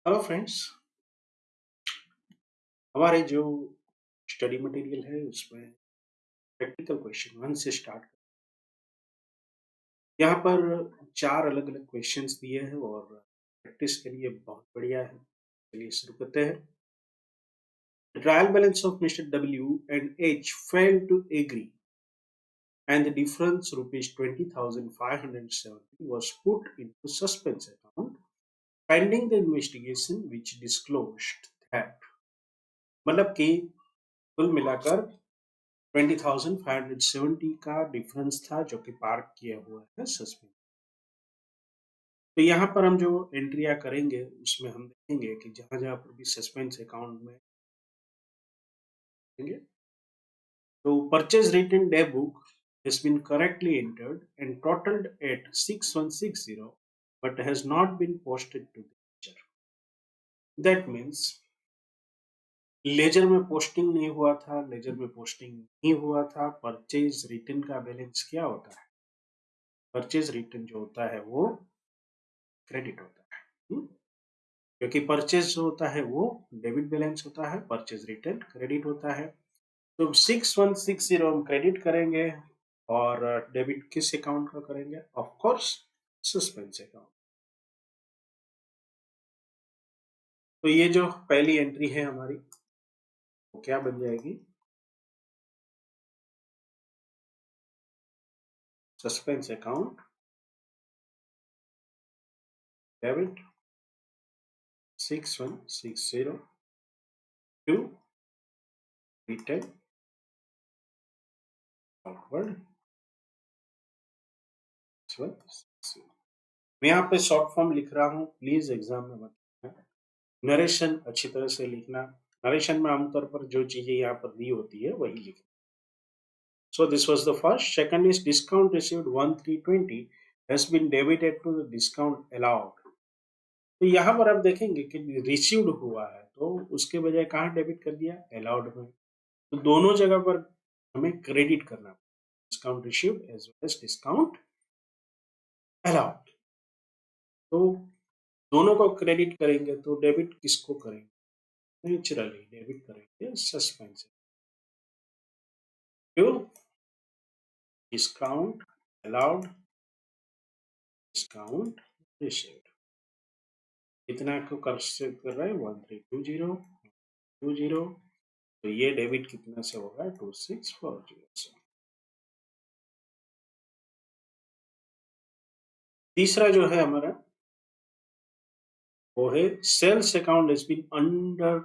Hello friends. हमारे जो study material है उसमें प्रैक्टिकल क्वेश्चन वन से स्टार्ट यहाँ पर चार अलग अलग क्वेश्चंस दिए हैं और प्रैक्टिस के लिए बहुत बढ़िया है। चलिए शुरू करते हैं। The trial balance of Mr. W and H failed to agree and the difference rupees 20,570 was put into suspense account pending the investigation which disclosed that मतलब कि कुल मिलाकर 20,570 का डिफरेंस था जो कि पार्क किया हुआ है सस्पेंस। तो यहाँ पर हम जो एंट्रिया करेंगे उसमें हम देखेंगे कि जहां जहां पर भी सस्पेंस अकाउंट में देंगे तो purchase return day book has been correctly entered and totaled at 6160 but has not been posted to the ledger. That means ledger में पोस्टिंग नहीं हुआ था, लेजर में पोस्टिंग नहीं हुआ था। परचेज रिटर्न का बैलेंस क्या होता है? परचेज रिटर्न जो होता है वो क्रेडिट होता है। क्योंकि परचेज जो होता है वो डेबिट बैलेंस होता है, परचेज रिटर्न क्रेडिट होता है। तो 6160 हम क्रेडिट करेंगे और डेबिट किस अकाउंट का करेंगे? Of course suspense account. तो ये जो पहली एंट्री है हमारी वो क्या बन जाएगी? Suspense account debit 6160 to return outward 6160। मैं यहाँ पे शॉर्ट फॉर्म लिख रहा हूँ, प्लीज एग्जाम में मत लिखना। नरेशन अच्छी तरह से लिखना। नरेशन में आमतौर पर जो चीजें यहाँ पर दी होती है वही लिखना। So this was the first. Second is discount received 1320 has been debited to the discount allowed. तो यहाँ पर आप देखेंगे कि रिसीव्ड हुआ है तो उसके बजाय कहाँ डेबिट कर दिया? अलाउड में। तो दोनों जगह पर हमें क्रेडिट करना पड़ेगा, discount received as well as discount allowed. तो दोनों को क्रेडिट करेंगे तो डेबिट किसको करेंगे? नेचुरली डेबिट करेंगे सस्पेंस। क्यों? डिस्काउंट अलाउड डिस्काउंट रिसीव्ड कितना को कर रहा है? 1320 तो ये डेबिट कितना से होगा? 2640 से। तीसरा जो है हमारा वो है sales account has been under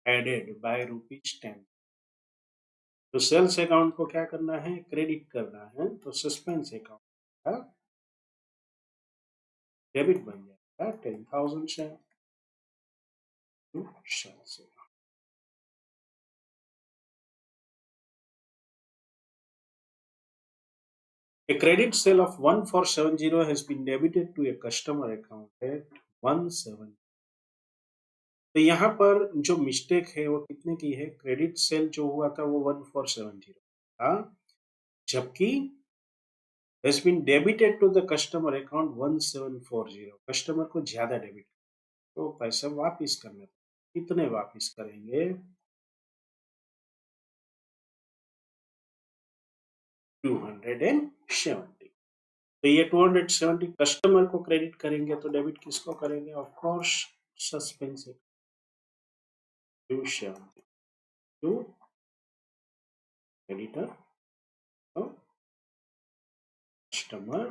added by ₹10। तो सेल्स अकाउंट को क्या करना है? क्रेडिट करना है। तो सस्पेंस अकाउंट का डेबिट बन जाएगा 10,000 से sales account. A credit sale of 1470 has been debited to a customer account at 17। तो यहाँ पर जो मिस्टेक है वो कितने की है? क्रेडिट सेल जो हुआ था वो 1470 था, जबकि has been debited to the customer account 1740। Customer को ज्यादा डेबिट तो पैसा वापिस करना। कितने वापिस करेंगे? 270। तो ये 270 कस्टमर को क्रेडिट करेंगे तो डेबिट किसको करेंगे? Of course suspense 270 to creditor of customer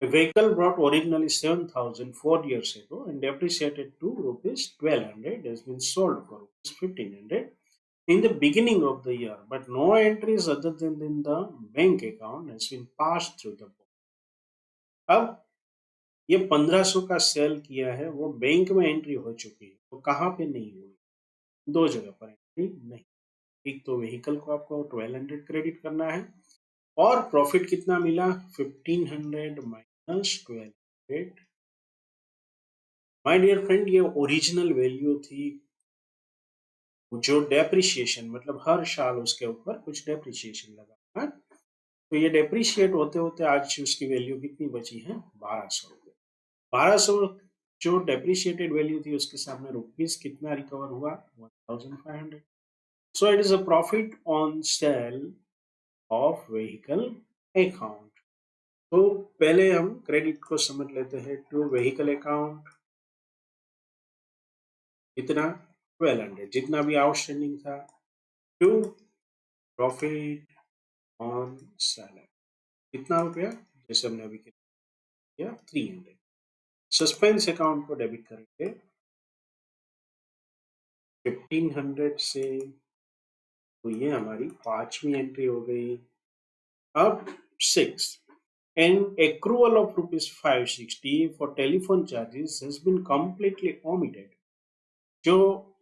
a vehicle brought originally 7,000 4 years ago and depreciated to rupees 1200 has been sold for rupees 1500 in the beginning of the year, but no entries other than in the bank account has been passed through the book. अब ये 1500 का cell किया है वो bank में entry हो चुकी है, तो कहाँ पे नहीं हुई? दो जगह पर एंट्री नहीं। एक तो व्हीकल को आपको 1200 क्रेडिट करना है और प्रॉफिट कितना मिला? 1500 माइनस 1200। माय डियर फ्रेंड, ये ओरिजिनल वैल्यू थी जो डेप्रिसिएशन मतलब हर साल उसके ऊपर कुछ डेप्रिसिएशन लगा है, तो ये डेप्रिशिएट होते होते आज उसकी वैल्यू कितनी बची है, 1200 रुपये। 1200 जो डेप्रिशिएटेड वैल्यू थी उसके सामने रुपीस कितना रिकवर हुआ, 1500। So it is a profit on sale of vehicle account. तो पहले हम क्रेडिट को समझ लेते हैं। टू व्हीकल अकाउंट इतना 1200 जितना भी आउटस्टैंडिंग था, टू प्रॉफिट ऑन सेल कितना रुपया, जैसे हमने अभी किया 300। सस्पेंस अकाउंट को डेबिट करेंगे 1500 से, तो ये हमारी पांचवी एंट्री हो गई। अब 6 and accrual of rupees 560 for telephone charges has been completely omitted। जो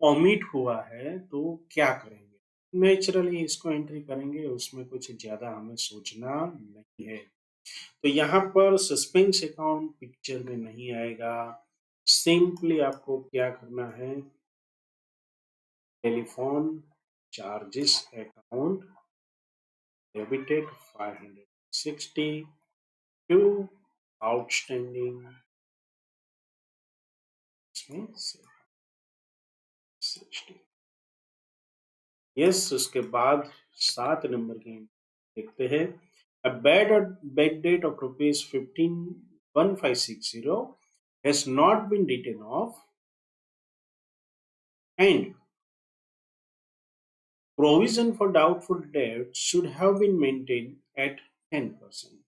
omit हुआ है तो क्या करेंगे, नेचुरली इसको एंट्री करेंगे, उसमें कुछ ज्यादा हमें सोचना नहीं है। तो यहाँ पर सस्पेंस अकाउंट पिक्चर में नहीं आएगा। सिंपली आपको क्या करना है, telephone charges account debited 560 to outstanding इसमें 60। यस, उसके बाद 7 नंबर की देखते हैं। A bad debt of rupees 15,1560 has not been written off and provision for doubtful debt should have been maintained at 10%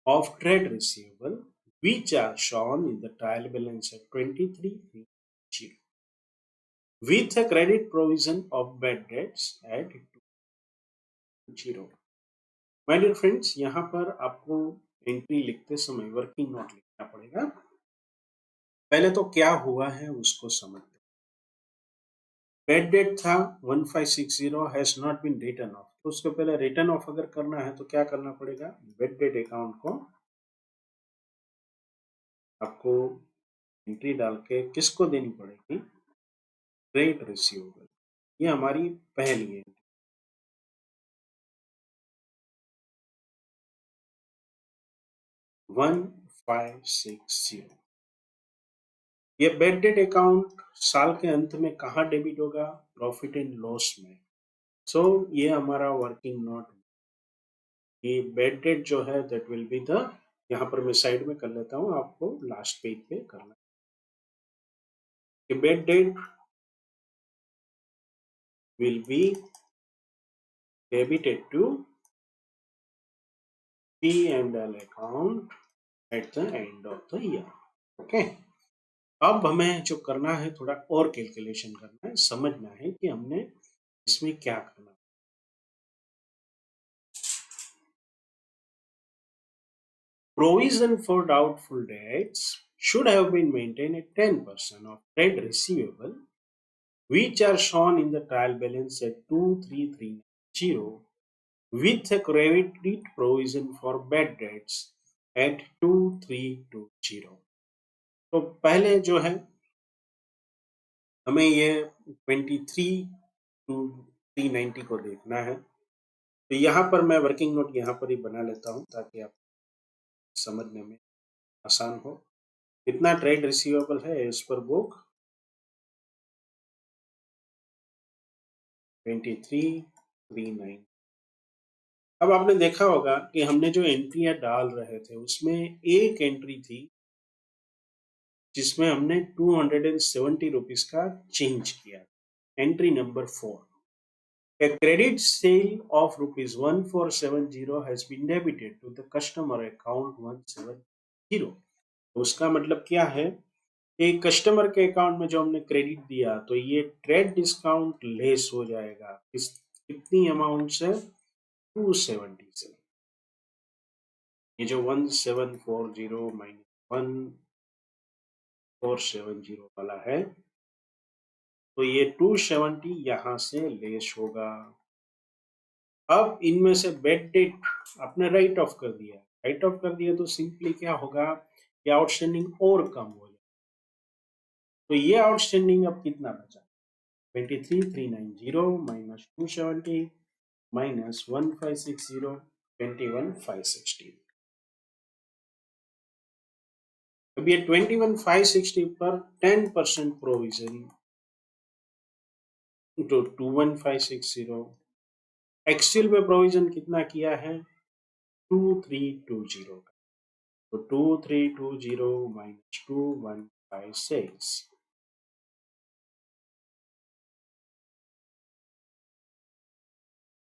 of trade receivable, which are shown in the trial balance at 23,330, with a credit provision of bad debts at 2.0। My dear friends, यहाँ पर आपको entry लिखते समय working note लिखना पड़ेगा। पहले तो क्या हुआ है उसको समझते। बेड डेट था 1560 has not been written off, तो उसको पहले रिटर्न ऑफ अगर करना है तो क्या करना पड़ेगा, बेड डेट अकाउंट को आपको एंट्री डाल के किसको देनी पड़ेगी, ट्रेड रिसीवेबल। ये हमारी पहली एंट्री। 1560 ये बेड डेट अकाउंट साल के अंत में कहाँ डेबिट होगा, प्रॉफिट एंड लॉस में। सो ये हमारा वर्किंग नोट, ये बेड डेट जो है दैट विल बी द, यहाँ पर मैं साइड में कर लेता हूँ, आपको लास्ट पेज पे करना है। Bad date will be debited to P&L account at the end of the year। Okay, अब हमें जो करना है थोड़ा और कैलकुलेशन करना है, समझना है कि हमने इसमें क्या करना है। Provision for doubtful debts should have been maintained at 10% of trade receivable, which are shown in the trial balance at 23,390, with a credit provision for bad debts at 2320। तो पहले जो है हमें ये 23 टू 390 को देखना है। तो यहाँ पर मैं वर्किंग नोट यहाँ पर ही बना लेता हूँ ताकि आप समझने में आसान हो। कितना ट्रेड रिसीवेबल है एज पर बुक, 23,390। अब आपने देखा होगा कि हमने जो एंट्रियां डाल रहे थे उसमें एक एंट्री थी जिसमें हमने 270 रुपीज का चेंज किया, entry number 4। A credit sale of rupees 1470 has been debited to the customer account 170। उसका मतलब क्या है कि कस्टमर के अकाउंट में जो हमने क्रेडिट दिया तो ये ट्रेड डिस्काउंट लेस हो जाएगा कितनी अमाउंट से, 270 से। ये जो 1740 माइनस 1470 वाला है तो ये 270 यहाँ से लेस होगा। अब इनमें से बेड डेट आपने राइट ऑफ कर दिया, राइट ऑफ कर दिया तो सिंपली क्या होगा कि आउटस्टैंडिंग और कम हो जाए। तो ये आउटस्टैंडिंग अब कितना बचा, 23,390 minus 270 minus 1560 21,560। अब ये 21,560 पर 10% प्रोविजन तो 21,560। एक्चुअल में प्रोविजन कितना किया है 2320 का, तो 2320 माइनस 2156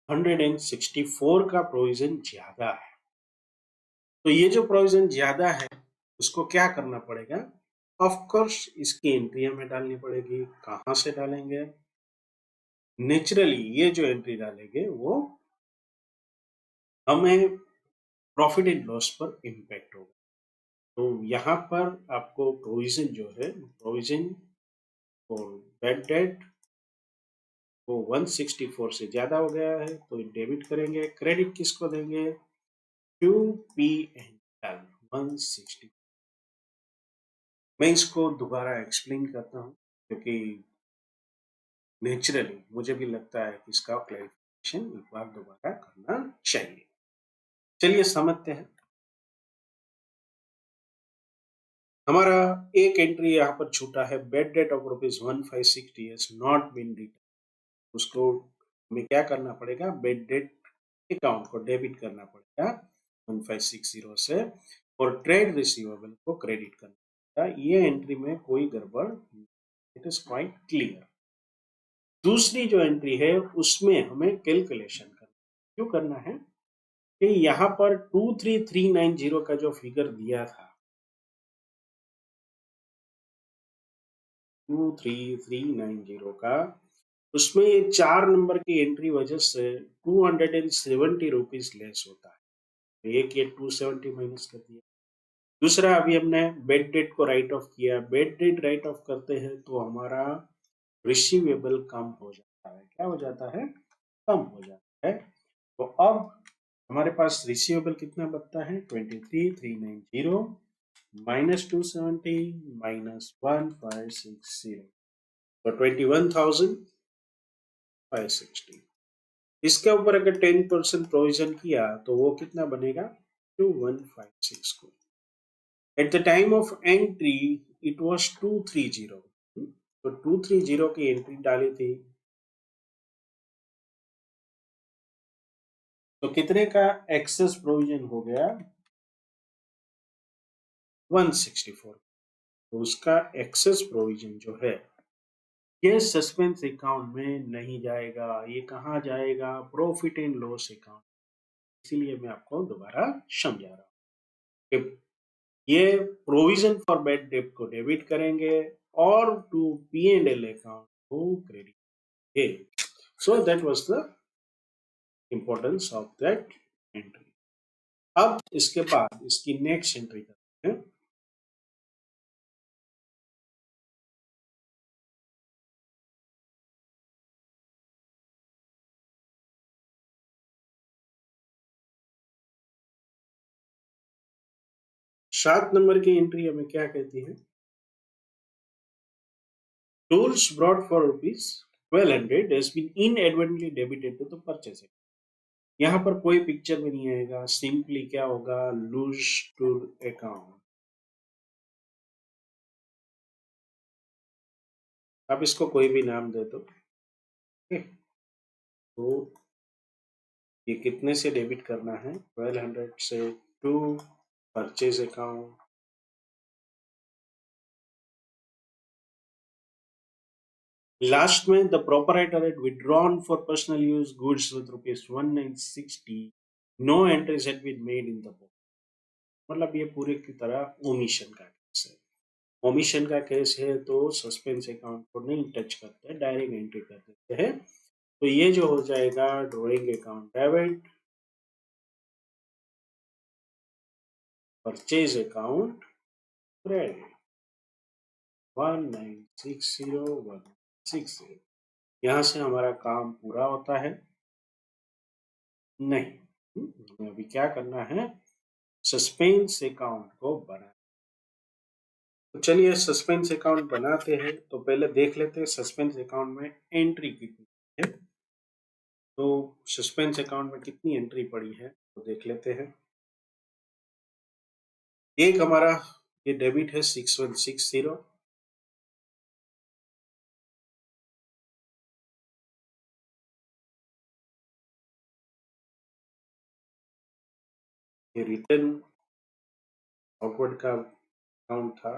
164 का प्रोविजन ज्यादा है। तो ये जो प्रोविजन ज्यादा है उसको क्या करना पड़ेगा, ऑफ कोर्स इसकी एंट्री हमें डालनी पड़ेगी। कहां से डालेंगे, नेचुरली ये जो एंट्री डालेंगे वो हमें प्रॉफिट एंड लॉस पर इम्पैक्ट होगा। तो यहाँ पर आपको प्रोविजन जो है, प्रोविजन फॉर बैड डेट वो 164 से ज्यादा हो गया है तो डेबिट करेंगे। क्रेडिट किसको देंगे, टू पी एंड एल 160। मैं इसको दोबारा एक्सप्लेन करता हूँ क्योंकि नेचुरली मुझे भी लगता है कि इसका क्लैरिफिकेशन एक बार दोबारा करना चाहिए। चलिए समझते हैं। हमारा एक एंट्री यहाँ पर छूटा है, bad debt of ₹1,560 has not been written. उसको हमें क्या करना पड़ेगा, बेड डेट अकाउंट को डेबिट करना पड़ेगा 1560 से और ट्रेड रिसीवेबल को क्रेडिट करना पड़ेगा। ये एंट्री में कोई गड़बड़, इट इज क्वाइट क्लियर। दूसरी जो एंट्री है उसमें हमें कैलकुलेशन करना, क्यों करना है कि यहाँ पर 23,390 का जो फिगर दिया था 23,390 का, उसमें ये 4 नंबर की एंट्री वजह से 270 रुपीज लेस होता है। एक ये 270 माइनस कर दिया। दूसरा अभी हमने बेड डेट को राइट ऑफ किया, बेड डेट राइट ऑफ करते हैं तो हमारा रिसीवेबल कम हो जाता है। क्या हो जाता है, कम हो जाता है। तो अब हमारे पास रिसीवेबल कितना बचता है 23,390 माइनस 270 माइनस 1560 तो 21,560। इसके ऊपर अगर 10% प्रोविजन किया तो वो कितना बनेगा 2156 को। At the time of entry it was 230, तो 230 की एंट्री डाली थी तो कितने का एक्सेस प्रोविजन हो गया 164। तो उसका एक्सेस प्रोविजन जो है ये सस्पेंस अकाउंट में नहीं जाएगा, ये कहाँ जाएगा, प्रॉफिट एंड लॉस अकाउंट। इसीलिए मैं आपको दोबारा समझा रहा हूँ कि ये प्रोविजन फॉर बैड डेट को डेबिट करेंगे और to P and L account को credit. So that was the importance of that entry. अब इसके बाद इसकी नेक्स्ट एंट्री करते हैं। सात नंबर की एंट्री हमें क्या कहती है, tools brought for ₹1,200 has been inadvertently debited to the purchase। यहाँ पर कोई पिक्चर में नहीं आएगा, सिंपली क्या होगा, लूज टू अकाउंट। आप इसको कोई भी नाम दे दो। तो ये कितने से डेबिट करना है 1200 से टू परचेज अकाउंट। लास्ट में the proprietor had withdrawn for personal use goods with ₹1960, no entries had been made in the book। मतलब ये पूरे की तरह ओमिशन का केस है। ओमिशन का केस है तो सस्पेंस अकाउंट को नहीं टच करते, डायरेक्ट एंट्री कर देते हैं। तो ये जो हो जाएगा drawing account debit, purchase account credit 1960 यहाँ से हमारा काम पूरा होता है नहीं। हमें अभी क्या करना है, सस्पेंस अकाउंट को बनाना। तो चलिए सस्पेंस अकाउंट बनाते हैं। तो पहले देख लेते हैं सस्पेंस अकाउंट में एंट्री कितनी है। तो सस्पेंस अकाउंट में कितनी एंट्री पड़ी है तो देख लेते हैं। एक हमारा ये डेबिट है 6160, ये रिटर्न आउटवर्ड का अकाउंट था।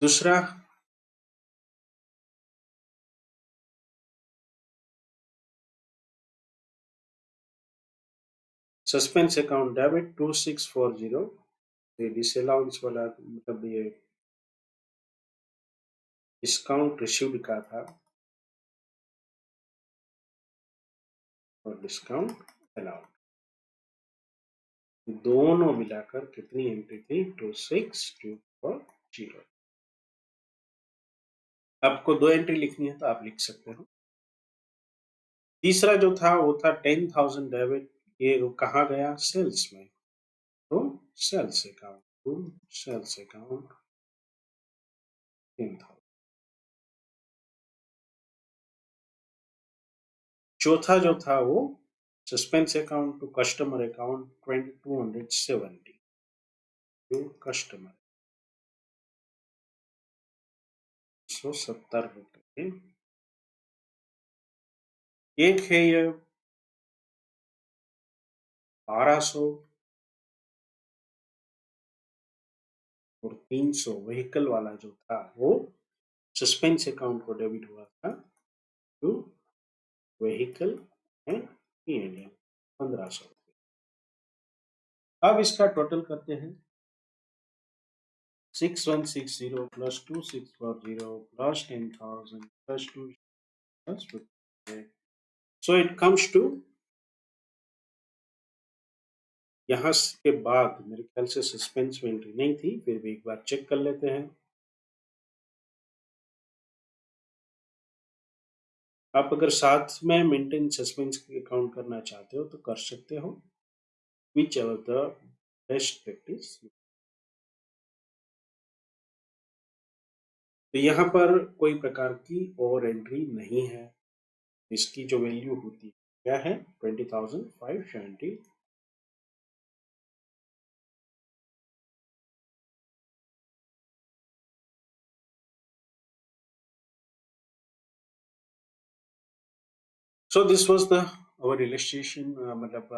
दूसरा सस्पेंस अकाउंट डेबिट 2640, ये डिसअलाउंस वाला मतलब ये डिस्काउंट रिसीव्ड का था और डिस्काउंट अलाउड, दोनों मिलाकर कितनी एंट्री थी 2624। आपको 2 एंट्री लिखनी है तो आप लिख सकते हो। तीसरा जो था वो था 10,000 डेबिट, ये कहाँ गया सेल्स में, तो sales account to sales account 10,000। चौथा जो था वो suspense account to customer account 2270 to customer 170 रुपए। एक है ये 1200 और 300 व्हीकल वाला जो था वो सस्पेंस अकाउंट को डेबिट हुआ था टू व्हीकल एंड P&L 1500। अब इसका टोटल करते हैं 6160 plus 2640 plus 10,000 plus 2 plus 50। So it comes to, यहाँ के बाद मेरे ख्याल से सस्पेंस में एंट्री नहीं थी, फिर भी एक बार चेक कर लेते हैं। आप अगर साथ में मेंटेन सस्पेंस अकाउंट करना चाहते हो तो कर सकते हो, which ever the best practice. तो यहाँ पर कोई प्रकार की और एंट्री नहीं है, इसकी जो वैल्यू होती है क्या है 20,570। So this was the our illustration, मतलब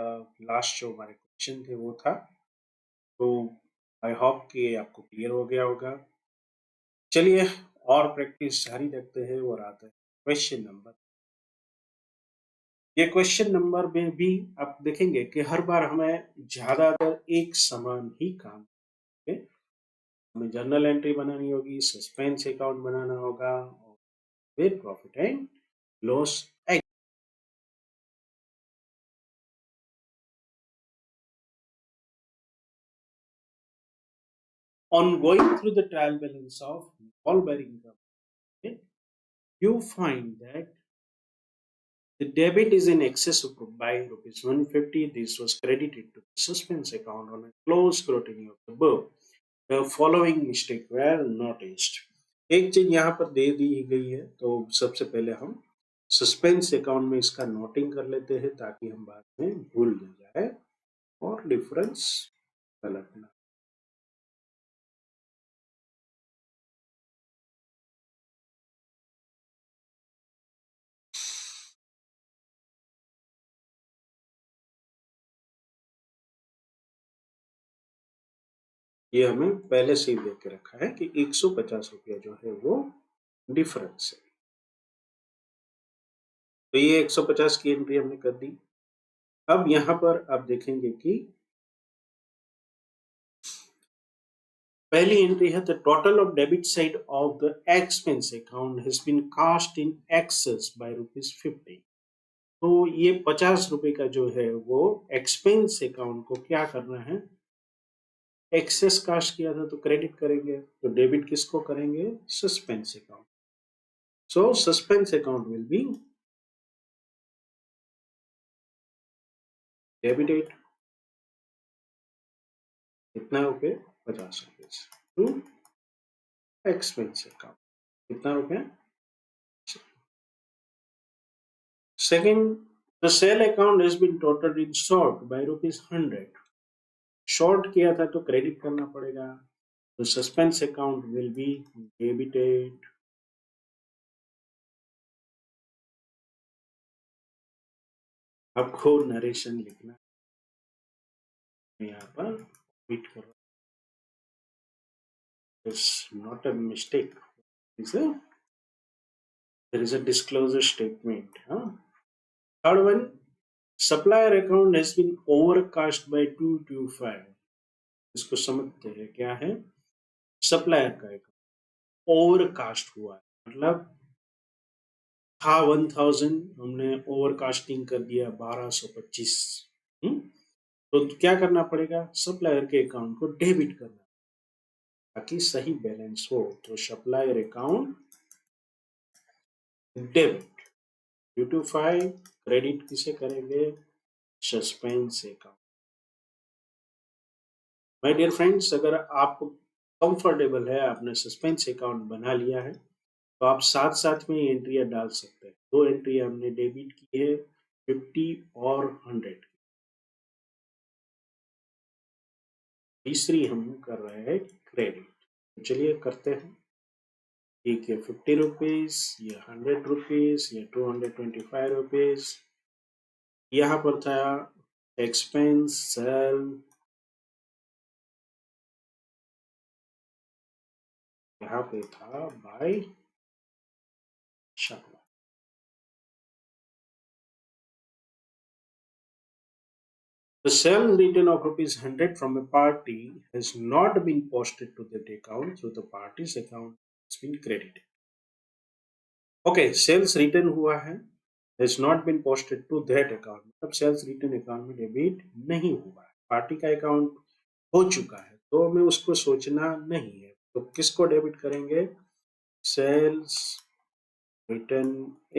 लास्ट जो हमारे क्वेश्चन थे वो था। तो आई होप कि आपको क्लियर हो गया होगा। चलिए और प्रैक्टिस जारी रखते हैं और आते हैं क्वेश्चन नंबर। ये क्वेश्चन नंबर में भी आप देखेंगे कि हर बार हमें ज्यादातर एक समान ही काम है। हमें जर्नल एंट्री बनानी होगी, सस्पेंस अकाउंट बनाना होगा और फिर profit and loss. On going through the trial balance of all bearing company, you find that the debit is in excess of by rupees 150. This was credited to the suspense account on a close scrutiny of the book. The following mistake were noticed. एक चीज यहाँ पर दे दी गई है तो सबसे पहले हम सस्पेंस अकाउंट में इसका नोटिंग कर लेते हैं ताकि हम बाद में भूल न जाए और डिफरेंस गलत ना। ये हमें पहले से ही देख के रखा है कि 150 रुपया जो है वो डिफरेंस है। तो ये 150 की एंट्री हमने कर दी। अब यहाँ पर आप देखेंगे कि पहली एंट्री है the total of debit side of the expense account has been cast in excess by ₹50। तो ये 50 रुपए का जो है वो एक्सपेंस अकाउंट को क्या करना है, एक्सेस कास्ट किया था तो क्रेडिट करेंगे, तो डेबिट किसको करेंगे suspense account. So suspense account will be debited कितना रुपए 50 रुपए। To expense account. कितना रुपया? Second, the sale account has been total in short by ₹100। Short किया था तो क्रेडिट करना पड़ेगा, तो suspense account will be debited. आपको नरेशन लिखना है यहाँ पर, रिपीट कर रहा हूँ, it's not a mistake, there is a disclosure statement. Third one, supplier account has been overcast by 225। इसको समझते हैं क्या है? सप्लायर का अकाउंट ओवरकास्ट हुआ है, मतलब था 1000, हमने ओवरकास्टिंग कर दिया 1225। तो क्या करना पड़ेगा? सप्लायर के अकाउंट को डेबिट करना ताकि सही बैलेंस हो। तो सप्लायर अकाउंट डेबिट, 225 क्रेडिट किसे करेंगे? Suspense account. My dear friends, अगर आप कंफर्टेबल है, आपने सस्पेंस अकाउंट बना लिया है, तो आप साथ साथ में एंट्रियां डाल सकते हैं। दो एंट्री हमने डेबिट की है, 50 और 100। तीसरी हम कर रहे हैं क्रेडिट। तो चलिए करते हैं। एक ये 50 रुपीज, ये 100 रुपीज, ये 225 रुपीज। यहाँ पर था एक्सपेंस सेल, यहाँ पे था बाय शक्ल। The sales return of ₹100 from a party has not been posted to that account, so the party's account has been credited. Okay, sales return हुआ है, has not been posted to that account, मतलब sales return account में debit नहीं हुआ है, party का account हो चुका है, तो हमें उसको सोचना नहीं है। तो किसको डेबिट करेंगे? Sales return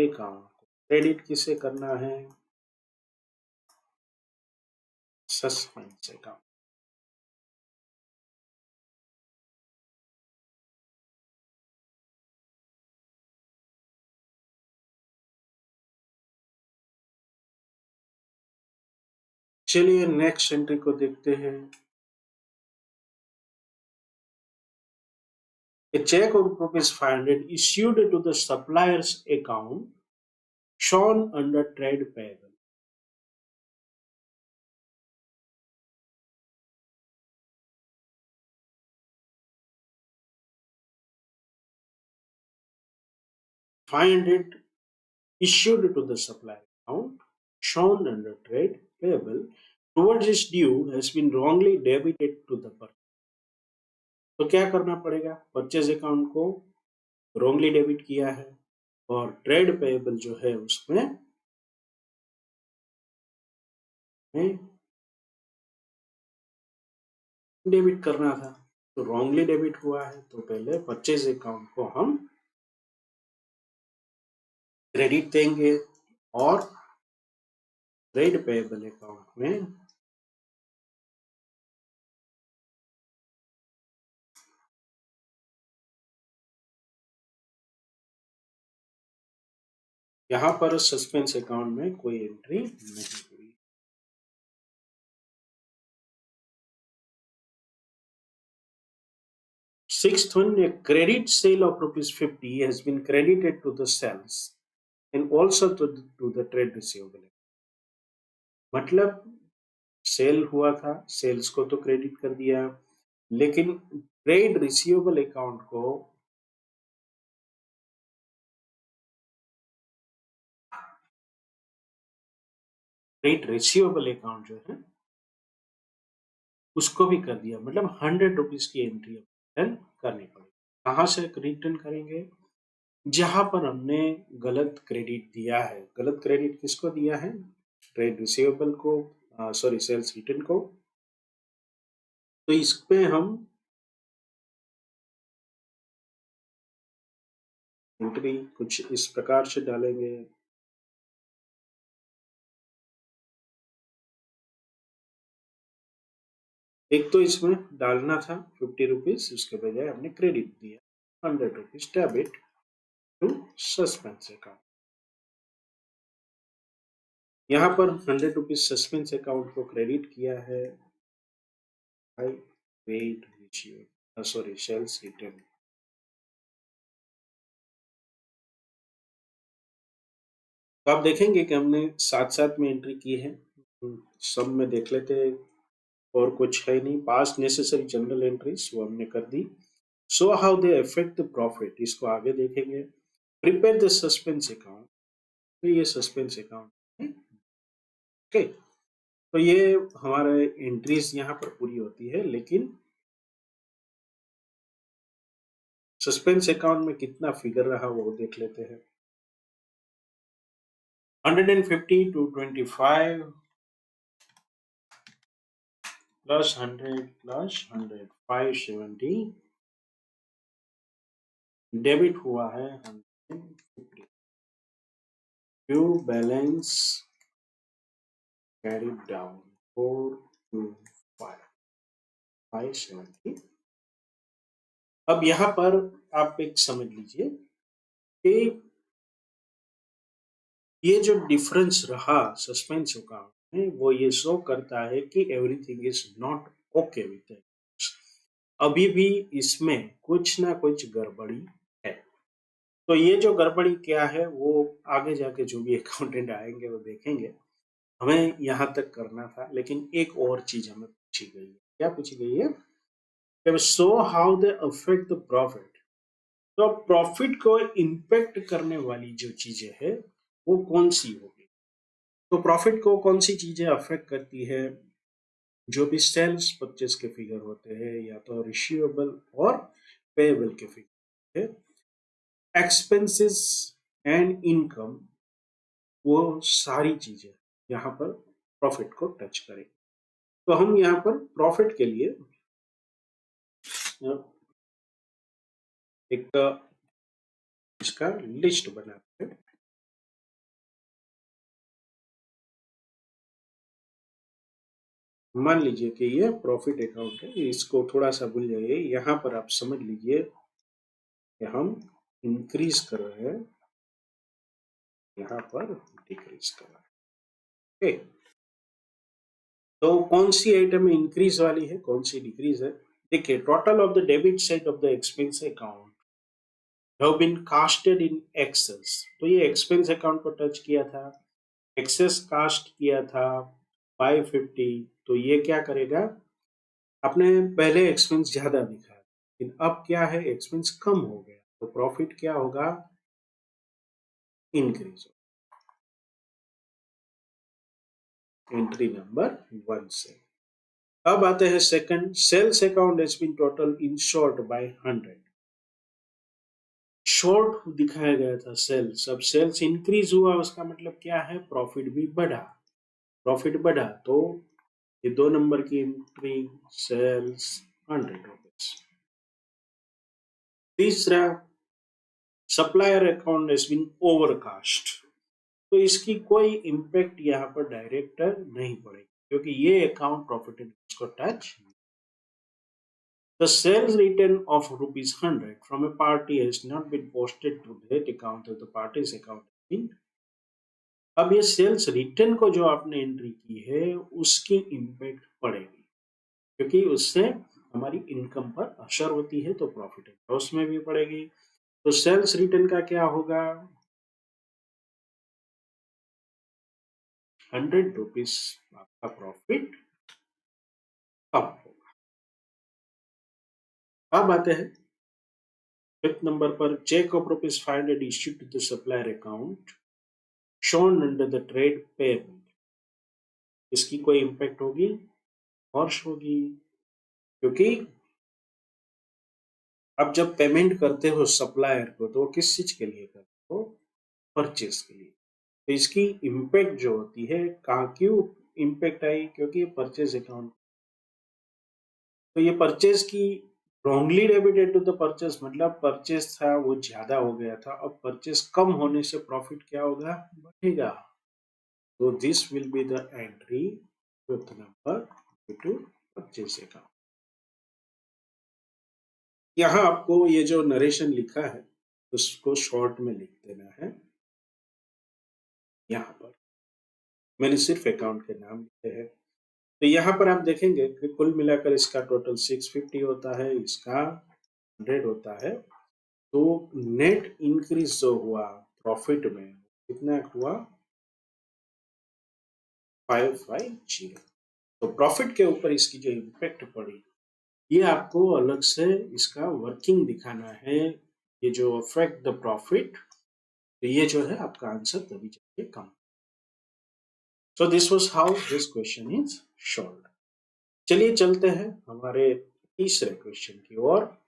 account. क्रेडिट किसे करना है? Suspense account. चलिए नेक्स्ट एंट्री को देखते हैं। A check of ₹500 issued to the supplier's account shown under trade payable. $500 issued to the supplier account shown under trade payable towards its due has been wrongly debited to the purchaser. तो क्या करना पड़ेगा? Purchase account को wrongly debit किया है और trade payable जो है उसमें डेबिट करना था, तो रॉन्गली डेबिट हुआ है, तो पहले परचेज अकाउंट को हम क्रेडिट देंगे और ट्रेड पेएबल अकाउंट में यहाँ पर सस्पेंस अकाउंट में कोई एंट्री नहीं हुई। Sixth one, a credit sale of ₹50 has been credited to the sales and also to the trade receivable। मतलब सेल हुआ था, सेल्स को तो क्रेडिट कर दिया, लेकिन ट्रेड रिसीवेबल अकाउंट को ट्रेड रिसीवेबल अकाउंट जो है उसको भी कर दिया, मतलब 100 रुपीज की एंट्री रिटर्न करनी पड़ेगी। कहाँ से रिटर्न करेंगे? जहां पर हमने गलत क्रेडिट दिया है। गलत क्रेडिट किसको दिया है? ट्रेड रिसीवेबल को, सॉरी सेल्स रिटर्न को। तो इस पे हम एंट्री कुछ इस प्रकार से डालेंगे। एक तो इसमें डालना था 50 रुपीज, उसके बजाय हमने क्रेडिट दिया 100 rupees, debit to suspense account. यहाँ पर 100 रुपीज सस्पेंस अकाउंट को क्रेडिट किया है by paid receive, sorry, sales return. तो आप देखेंगे कि हमने साथ साथ में एंट्री की है। सब में देख लेते हैं, और कुछ है नहीं। पास्ट नेसेसरी जनरल एंट्रीज वो हमने कर दी। So how they affect the profit, इसको आगे देखेंगे। प्रिपेयर द सस्पेंस अकाउंट, तो ये सस्पेंस अकाउंट है। ओके, तो ये हमारे एंट्रीज यहाँ पर पूरी होती है, लेकिन सस्पेंस अकाउंट में कितना फिगर रहा वो देख लेते हैं। 150 to 25 plus 100 plus 100, 570 डेबिट हुआ है 150। Q balance carried down 4 to 5, 570। अब यहाँ पर आप एक समझ लीजिए कि ये जो डिफरेंस रहा सस्पेंस अकाउंट में, वो ये शो करता है कि everything is not okay with it. अभी भी इसमें कुछ ना कुछ गड़बड़ी है। तो ये जो गड़बड़ी क्या है वो आगे जाके जो भी अकाउंटेंट आएंगे वो देखेंगे। हमें यहाँ तक करना था, लेकिन एक और चीज हमें पूछी गई है। क्या पूछी गई है? Show how they affect the profit. तो प्रॉफिट को इम्पेक्ट करने वाली जो चीजें है वो कौन सी होगी? तो प्रॉफिट को कौन सी चीजें अफेक्ट करती है? जो भी सेल्स परचेस के फिगर होते हैं, या तो रिसीवेबल और पेएबल के फिगर है, एक्सपेंसेस एंड इनकम, वो सारी चीजें यहाँ पर प्रॉफिट को टच करें। तो हम यहाँ पर प्रॉफिट के लिए एक इसका लिस्ट बनाते हैं। मान लीजिए कि ये प्रॉफिट अकाउंट है, इसको थोड़ा सा भूल जाइए। यहाँ पर आप समझ लीजिए कि हम इंक्रीज कर रहे हैं, यहाँ पर डिक्रीज कर रहे हैं। तो कौन सी आइटम इंक्रीज वाली है, कौन सी डिक्रीज है? देखिए, total of the debit side of the expense account have been casted in excess. तो ये एक्सपेंस अकाउंट को टच किया था, एक्सेस कास्ट किया था 550। तो ये क्या करेगा? आपने पहले एक्सपेंस ज्यादा दिखा, लेकिन अब क्या है, एक्सपेंस कम हो गया, तो प्रॉफिट क्या होगा? इंक्रीज। एंट्री नंबर 1 से। अब आते हैं second, sales account has been total in short by 100। Short दिखाया गया था सेल्स, अब सेल्स इंक्रीज हुआ, उसका मतलब क्या है? प्रॉफिट भी बढ़ा। प्रॉफिट बढ़ा तो ये 2 नंबर की एंट्री, सेल्स 100 रुपीज। तीसरा, supplier account has been overcast. तो इसकी कोई इम्पैक्ट यहाँ पर डायरेक्ट नहीं पड़ेगी, क्योंकि ये अकाउंट प्रॉफिट एंड लॉस को touch. The sales return of rupees 100 from a party has not been posted to that account of the party's account। अब ये सेल्स रिटर्न को जो आपने एंट्री की है उसकी इम्पैक्ट पड़ेगी, क्योंकि उससे हमारी इनकम पर असर होती है, तो प्रॉफिट एंड लॉस में भी पड़ेगी। तो सेल्स रिटर्न का क्या होगा? 100 रुपीज आपका प्रॉफिट कम होगा। अब आते हैं फिफ्थ नंबर पर, cheque of ₹500 issued to the supplier account shown under the trade payable. इसकी कोई इम्पैक्ट होगी? हॉर्श होगी, क्योंकि अब जब पेमेंट करते हो सप्लायर को, तो किस चीज के लिए करते हो? परचेस के लिए। तो इसकी इम्पैक्ट जो होती है, कहाँ क्यों इम्पैक्ट आई? क्योंकि परचेस अकाउंट, तो ये परचेस की wrongly debited to the purchase, मतलब परचेस था वो ज्यादा हो गया था, अब परचेस कम होने से प्रॉफिट क्या होगा? बढ़ेगा। So this will be the entry, fifth number, due to purchase account. यहाँ आपको ये जो नरेशन लिखा है उसको शॉर्ट में लिख देना है। यहाँ पर मैंने सिर्फ अकाउंट के नाम लिखे हैं। तो यहाँ पर आप देखेंगे कि कुल मिलाकर इसका टोटल 650 होता है, इसका 100 होता है। तो नेट इंक्रीज जो हुआ प्रॉफिट में कितना हुआ 550। तो प्रॉफिट के ऊपर इसकी जो इम्पैक्ट पड़ी ये आपको अलग से इसका वर्किंग दिखाना है। ये जो अफेक्ट द प्रॉफिट, तो ये जो है आपका आंसर तभी जाके come. So this was how this question is solved. चलिए चलते हैं हमारे तीसरे क्वेश्चन की ओर।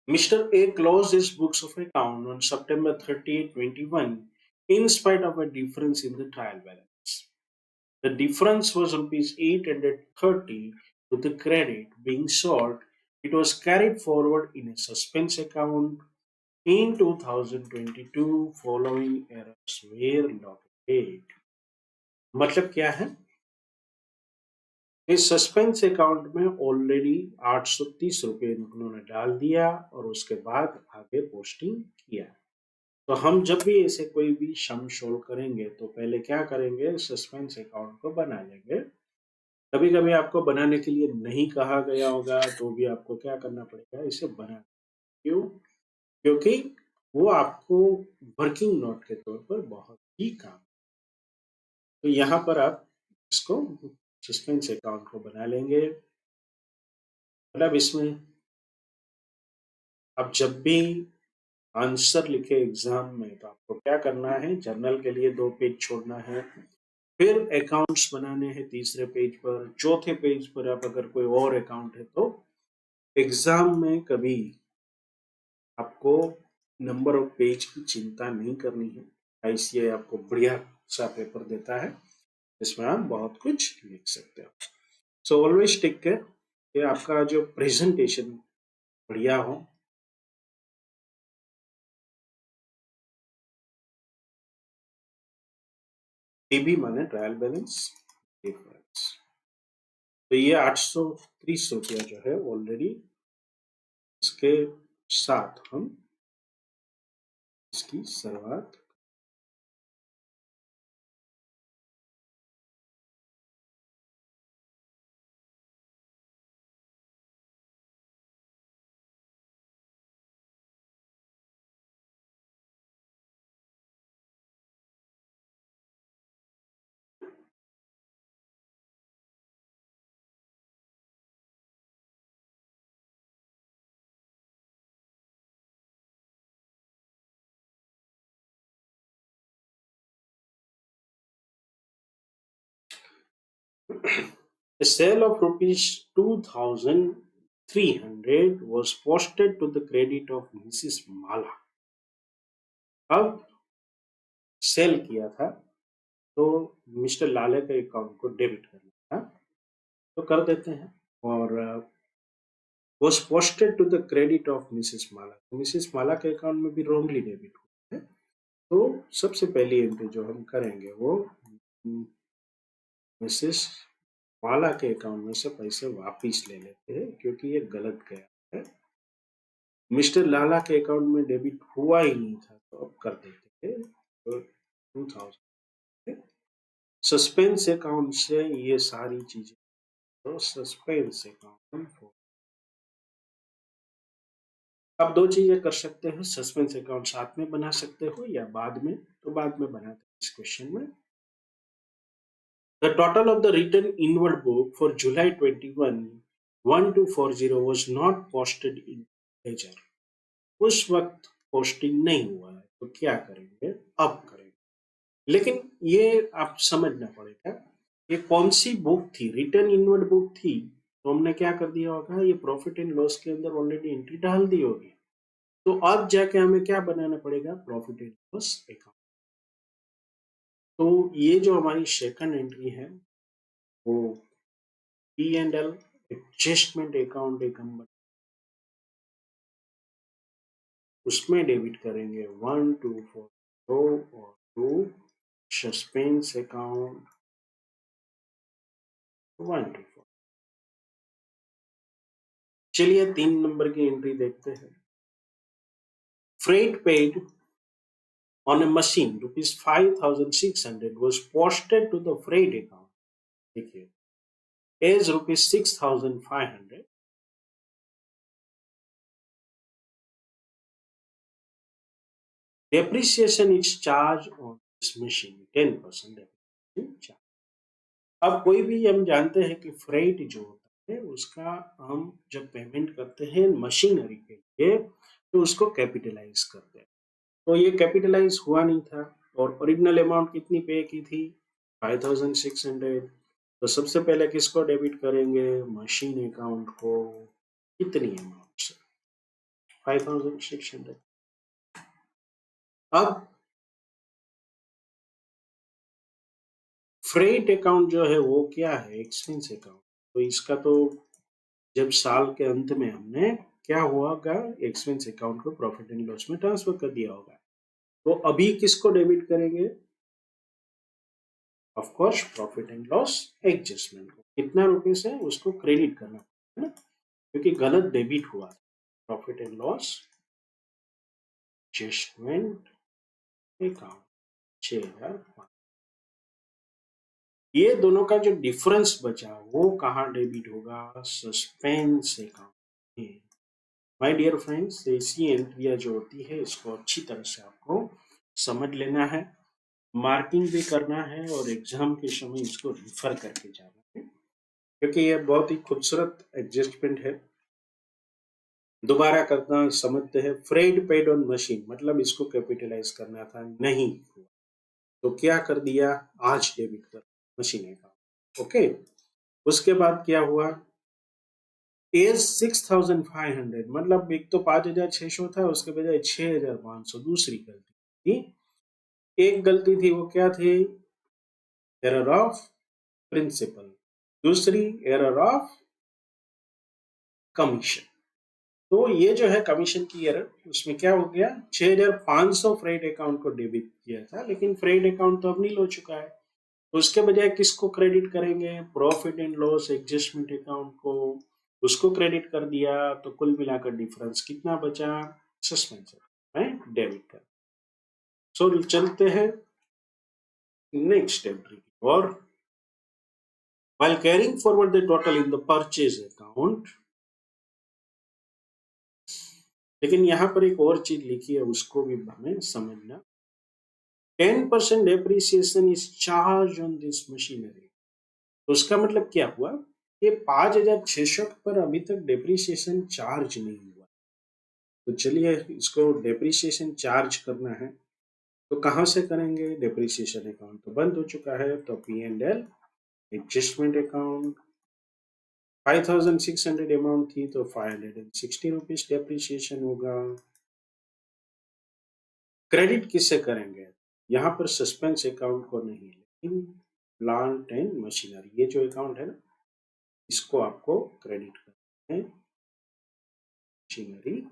Mr. A closed his books of account on September 30, 21, in spite of a difference in the trial balance. The difference was rupees 830 with the credit being sought. It was carried forward in a suspense account in 2022 following errors were located. मतलब क्या है? इस suspense account में already 830 रुपये उन्होंने डाल दिया और उसके बाद आगे पोस्टिंग किया। तो हम जब भी ऐसे कोई भी सम सोल्व करेंगे तो पहले क्या करेंगे, सस्पेंस अकाउंट को बना लेंगे। कभी कभी आपको बनाने के लिए नहीं कहा गया होगा तो भी आपको क्या करना पड़ेगा, इसे बना। क्यों? क्योंकि वो आपको वर्किंग नोट के तौर पर बहुत ही काम। तो यहाँ पर आप इसको सस्पेंस अकाउंट को बना लेंगे। मतलब इसमें अब जब भी आंसर लिखे एग्जाम में तो आपको क्या करना है, जर्नल के लिए 2 पेज छोड़ना है, फिर अकाउंट्स बनाने हैं तीसरे पेज पर, चौथे पेज पर आप अगर कोई और अकाउंट है तो एग्जाम में कभी आपको नंबर ऑफ पेज की चिंता नहीं करनी है। आईसीए आपको बढ़िया सा पेपर देता है जिसमें आप बहुत कुछ लिख सकते हो। सो ऑलवेज टेक केयर कि आपका जो प्रेजेंटेशन बढ़िया हो। टीबी माने ट्रायल बैलेंस डिफरेंस। तो ये 830 रुपया जो है ऑलरेडी इसके साथ हम इसकी शुरुआत। The sale of rupees 2,300 was posted to the credit of Mrs. Mala. अब सेल किया था तो मिस्टर लाले के अकाउंट को डेबिट करना था, तो कर देते हैं। और was posted to the credit of Mrs Mala. तो मिसेस माला के अकाउंट में भी रॉन्गली डेबिट हुआ है। तो सबसे पहली एंट्री जो हम करेंगे वो मिसेस माला के अकाउंट में से पैसे वापिस ले लेते हैं क्योंकि ये गलत गया है। मिस्टर लाला के अकाउंट में डेबिट हुआ ही नहीं था तो अब कर देते हैं। तो 2000 सस्पेंस अकाउंट से ये सारी चीजें, तो सस्पेंस अकाउंट आप 2 चीजें कर सकते हो, सस्पेंस अकाउंट साथ में बना सकते हो या बाद में, तो बाद में बनाते हैं इस क्वेश्चन में। The total of the written inward book for July 21, 1240 was not posted in ledger. उस वक्त पोस्टिंग नहीं हुआ है तो क्या करेंगे, अब करेंगे। लेकिन ये आप समझना पड़ेगा ये कौन सी बुक थी, रिटर्न इनवर्ड बुक थी तो हमने क्या कर दिया होगा, ये प्रॉफिट एंड लॉस के अंदर ऑलरेडी एंट्री डाल दी होगी। तो अब जाके हमें क्या बनाना पड़ेगा, प्रॉफिट एंड लॉस अकाउंट। तो ये जो हमारी सेकंड एंट्री है वो P and L adjustment account एक हम उसमें डेबिट करेंगे 1 2 4 2 और 2 सस्पेंस अकाउंट 1 2 4। चलिए 3 नंबर की एंट्री देखते हैं। Freight paid on a machine rupees 5,600 was posted to the freight account, देखिए, as rupees 6,500. Depreciation is charged on this machine, 10% depreciation charge. अब कोई भी हम जानते हैं कि फ्रेट जो होता है उसका हम जब पेमेंट करते हैं मशीनरी के लिए तो उसको कैपिटलाइज करते हैं। तो ये कैपिटलाइज हुआ नहीं था और ओरिजिनल अमाउंट कितनी पे की थी, 5,600। तो सबसे पहले किसको डेबिट करेंगे, मशीन अकाउंट को। कितनी अमाउंट से, 5,600। अब फ्रेट अकाउंट जो है वो क्या है, एक्सपेंस अकाउंट। तो इसका तो जब साल के अंत में हमने क्या होगा, एक्सपेंस अकाउंट को प्रॉफिट एंड लॉस में ट्रांसफर कर दिया होगा। तो अभी किसको डेबिट करेंगे, of course profit and loss adjustment को। कितना रुपीस है उसको क्रेडिट करना है ना, क्योंकि गलत डेबिट हुआ। Profit and loss adjustment account 6,500। ये दोनों का जो डिफरेंस बचा वो कहाँ डेबिट होगा, suspense account. My dear friends, ऐसी एंट्रियां जो होती है इसको अच्छी तरह से आपको समझ लेना है, मार्किंग भी करना है और एग्जाम के समय इसको रिफर करके जाना है, क्योंकि ये बहुत ही खूबसूरत एडजस्टमेंट है। दोबारा करना समझते हैं। फ्रेट पेड ऑन मशीन मतलब इसको कैपिटलाइज करना था, नहीं हुआ तो क्या कर दिया, आज डेबिट कर मशीन का। ओके, उसके बाद क्या हुआ, एज 6,500 मतलब एक तो 5,600 था, उसके बजाय 6,500, दूसरी गलती थी। एक गलती थी वो क्या थी, एरर ऑफ प्रिंसिपल, दूसरी एरर ऑफ कमीशन। तो ये जो है कमीशन की एरर, उसमें क्या हो गया, 6,500 फ्रेट अकाउंट को डेबिट किया था, लेकिन फ्रेट अकाउंट तो अब नील हो चुका है। तो उसके बजाय किसको क्रेडिट करेंगे, profit and loss adjustment account को, उसको क्रेडिट कर दिया। तो कुल मिलाकर डिफरेंस कितना बचा, सस्पेंस है डेबिट कर। सो चलते हैं नेक्स्ट एंट्री की और while carrying forward the total in the purchase account, लेकिन यहाँ पर एक और चीज लिखी है उसको भी हमें समझना। 10% depreciation is charge on this machinery. तो उसका मतलब क्या हुआ, ये 5,600 पर अभी तक डेप्रिसिएशन चार्ज नहीं हुआ। तो चलिए इसको डेप्रिसिएशन चार्ज करना है, तो कहाँ से करेंगे, डेप्रिसिएशन अकाउंट तो बंद हो चुका है, तो P and L adjustment account 5,600 amount थी तो 560 रुपीज डेप्रिसिएशन होगा। क्रेडिट किससे करेंगे, यहाँ पर सस्पेंस अकाउंट को नहीं, लेकिन प्लांट एंड मशीनरी, ये जो अकाउंट है ना इसको आपको क्रेडिट करना है, मशीनरी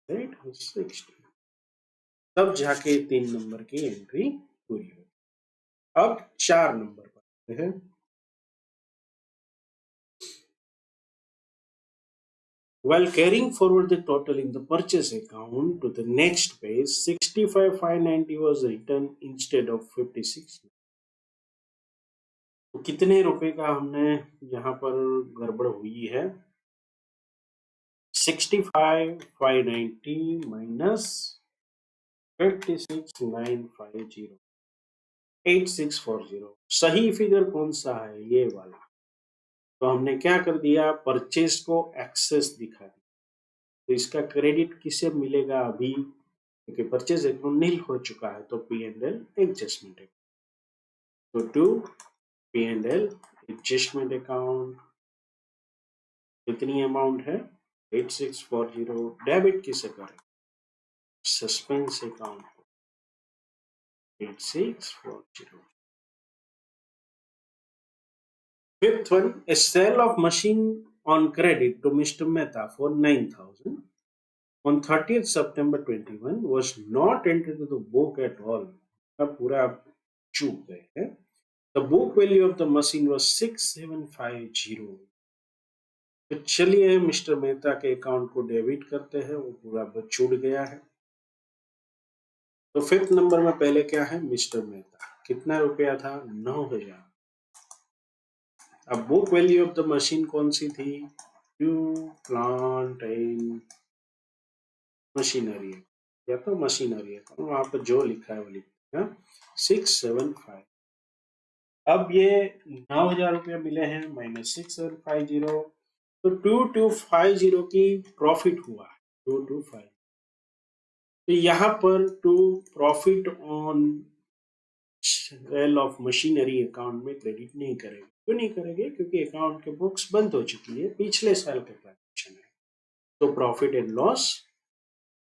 60, तब जाके 3 नंबर की एंट्री पूरी होगी। अब 4 नंबर पर है, while carrying forward the total in the purchase account to the next page, 65,590 was written instead of 56। तो कितने रुपए का हमने यहाँ पर गड़बड़ हुई है, 65,590 माइनस 56,950, 8640। सही फिगर कौन सा है, ये वाला। तो हमने क्या कर दिया, परचेज को एक्सेस दिखा दिया। तो इसका क्रेडिट किसे मिलेगा अभी, क्योंकि परचेज अकाउंट नील हो चुका है, तो P and L adjustment account. तो to P and L adjustment account कितनी अमाउंट है 8640। डेबिट किसे करें, suspense account 8640। Fifth one, a sale of machine on credit to Mr. Mehta for 9,000 on 30th September 21 was not entered to the book at all. अब पूरा आप चूक गए हैं। The book value of the machine was 6750। तो चलिए mister Mehta के account को डेबिट करते हैं, वो पूरा छूट गया है। तो फिफ्थ नंबर में पहले क्या है, मिस्टर मेहता, कितना रुपया था 9,000। अब book value of the machine कौन सी थी, न्यू प्लांट एंड मशीनरी, या तो मशीनरी है, वहां पर जो लिखा है वो लिखा है 675। अब ये 9,000 रुपया मिले हैं माइनस 6750, तो 2250 की प्रॉफिट हुआ, 2250। तो यहाँ पर to profit on sale of machinery account में क्रेडिट नहीं करेंगे। क्यों नहीं करेंगे, क्योंकि अकाउंट के बुक्स बंद हो चुकी है, पिछले साल के ट्रांजेक्शन है। तो profit and loss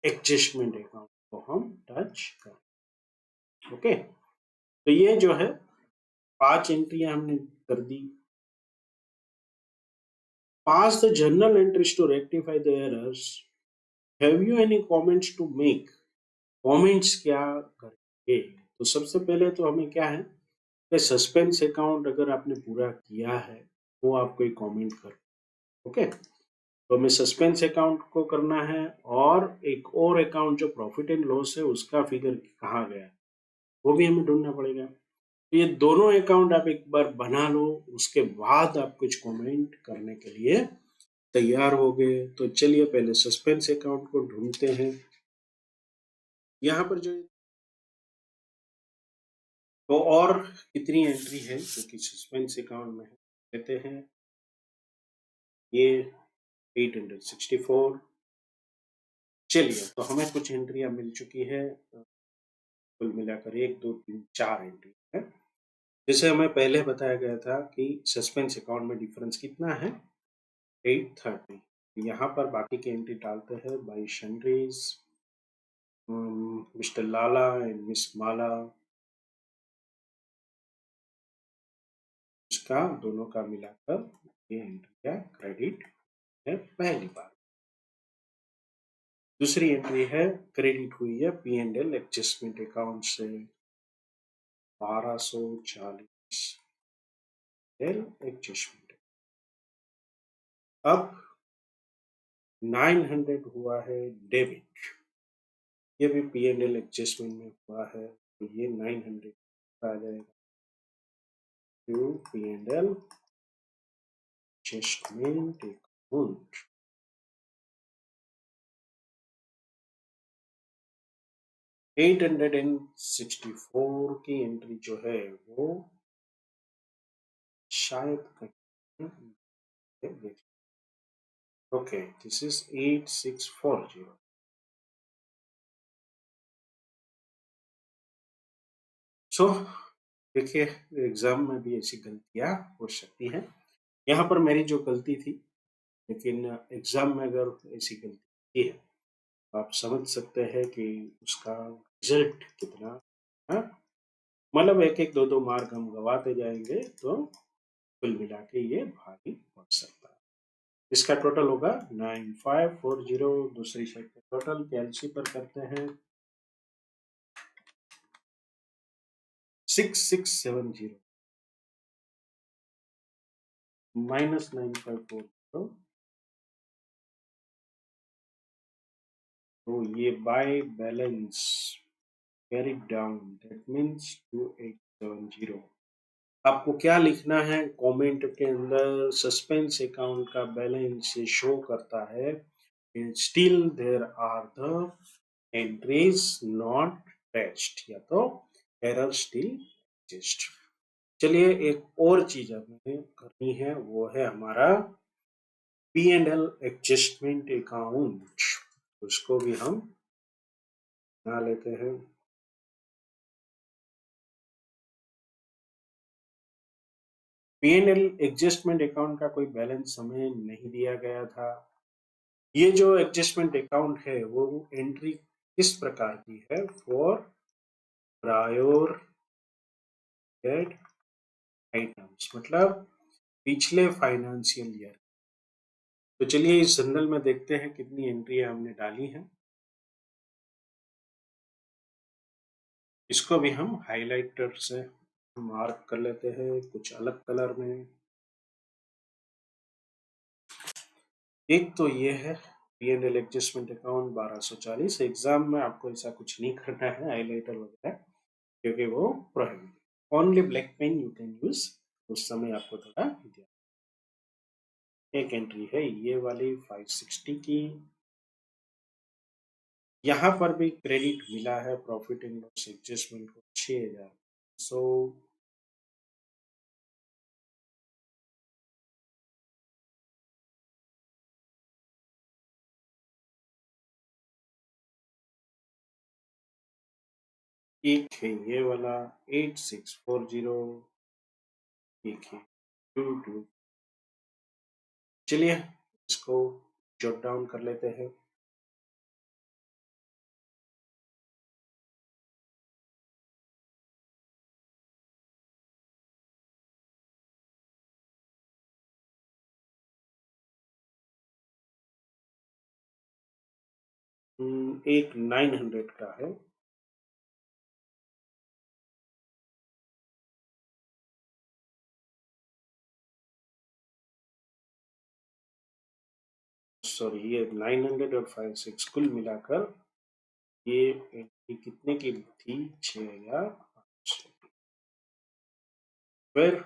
adjustment account को हम टच करें। ओके, तो ये जो है 5 एंट्रियां हमने कर दी। Pass the journal entries to rectify the errors. Have you any comments to make, comments क्या करेंगे। तो सबसे पहले तो हमें क्या है कि सस्पेंस अकाउंट अगर आपने पूरा किया है वो आप कोई कमेंट कर। ओके, तो हमें सस्पेंस अकाउंट को करना है, और एक और अकाउंट जो प्रॉफिट एंड लॉस है उसका फिगर कहाँ गया वो भी हमें ढूंढना पड़ेगा। तो ये दोनों अकाउंट आप एक बार बना लो, उसके बाद आप कुछ कमेंट करने के लिए तैयार हो गए। तो चलिए पहले सस्पेंस अकाउंट को ढूंढते हैं। यहाँ पर जो तो और कितनी एंट्री है जो कि सस्पेंस अकाउंट में है, कहते हैं ये 864। चलिए, तो हमें कुछ एंट्रियां मिल चुकी है, कुल मिलाकर 1 2 3 4 एंट्री है। जैसे हमें पहले बताया गया था कि सस्पेंस अकाउंट में डिफरेंस कितना है 830। यहाँ पर बाकी की एंट्री डालते हैं by sundries, Mr Lala and Miss Mala, उसका दोनों का मिलाकर ये एंट्री का क्रेडिट है पहली बार। दूसरी एंट्री है क्रेडिट हुई है P and L adjustment account से 1240 एल एडजस्टमेंट। अब 900 हुआ है डेबिट, ये भी पी एंड एल एडजस्टमेंट में हुआ है, तो ये 900 आ जाएगा to P and L adjustment account. $864 की एंट्री जो है वो शायद ओके, दिस इज 8640। सो देखिए, एग्जाम में भी ऐसी गलतियां हो सकती हैं। यहाँ पर मेरी जो गलती थी, लेकिन एग्जाम में अगर ऐसी गलती है तो आप समझ सकते हैं कि उसका रिजल्ट कितना, हाँ, मतलब एक एक दो दो मार्क हम गवाते जाएंगे तो कुल मिला के ये भारी पड़ सकता है। इसका टोटल होगा 9540। दूसरी साइड का टोटल कैलसी पर करते हैं 6670 माइनस 9540, तो ये by balance carry down, that means 2870। आपको क्या लिखना है कमेंट के अंदर, सस्पेंस अकाउंट का बैलेंस शो करता है, still there are the entries not test, या तो एरर स्टिल एग्जिस्ट। चलिए, एक और चीज हमें करनी है, वो है हमारा P and L adjustment account. उसको भी हम बना लेते हैं। P&L एडजस्टमेंट अकाउंट का कोई बैलेंस हमें नहीं दिया गया था। ये जो एडजस्टमेंट अकाउंट है वो एंट्री किस प्रकार की है? फॉर प्रायोर डेट आइटम्स, मतलब पिछले फाइनेंशियल ईयर। तो चलिए इस जनरल में देखते हैं कितनी एंट्री हमने डाली है। इसको भी हम हाइलाइटर से मार्क कर लेते हैं कुछ अलग कलर में। एक तो ये है P&L एडजस्टमेंट अकाउंट 1240। एग्जाम में आपको ऐसा कुछ नहीं करना है हाइलाइटर वगैरह, क्योंकि वो prohibited. Only black pen you can use. उस समय आपको थोड़ा ध्यान। एक एंट्री है ये वाली 560 की। यहाँ पर भी क्रेडिट मिला है प्रॉफिट एंड लॉस एडजस्टमेंट को 6000। सो एक है ये वाला 8640। एक है 22। चलिए इसको जॉट डाउन कर लेते हैं। एक 900 का है। सॉरी, ये 900 और 56 कुल मिलाकर ये एंट्री कितने की थी? 6000। फिर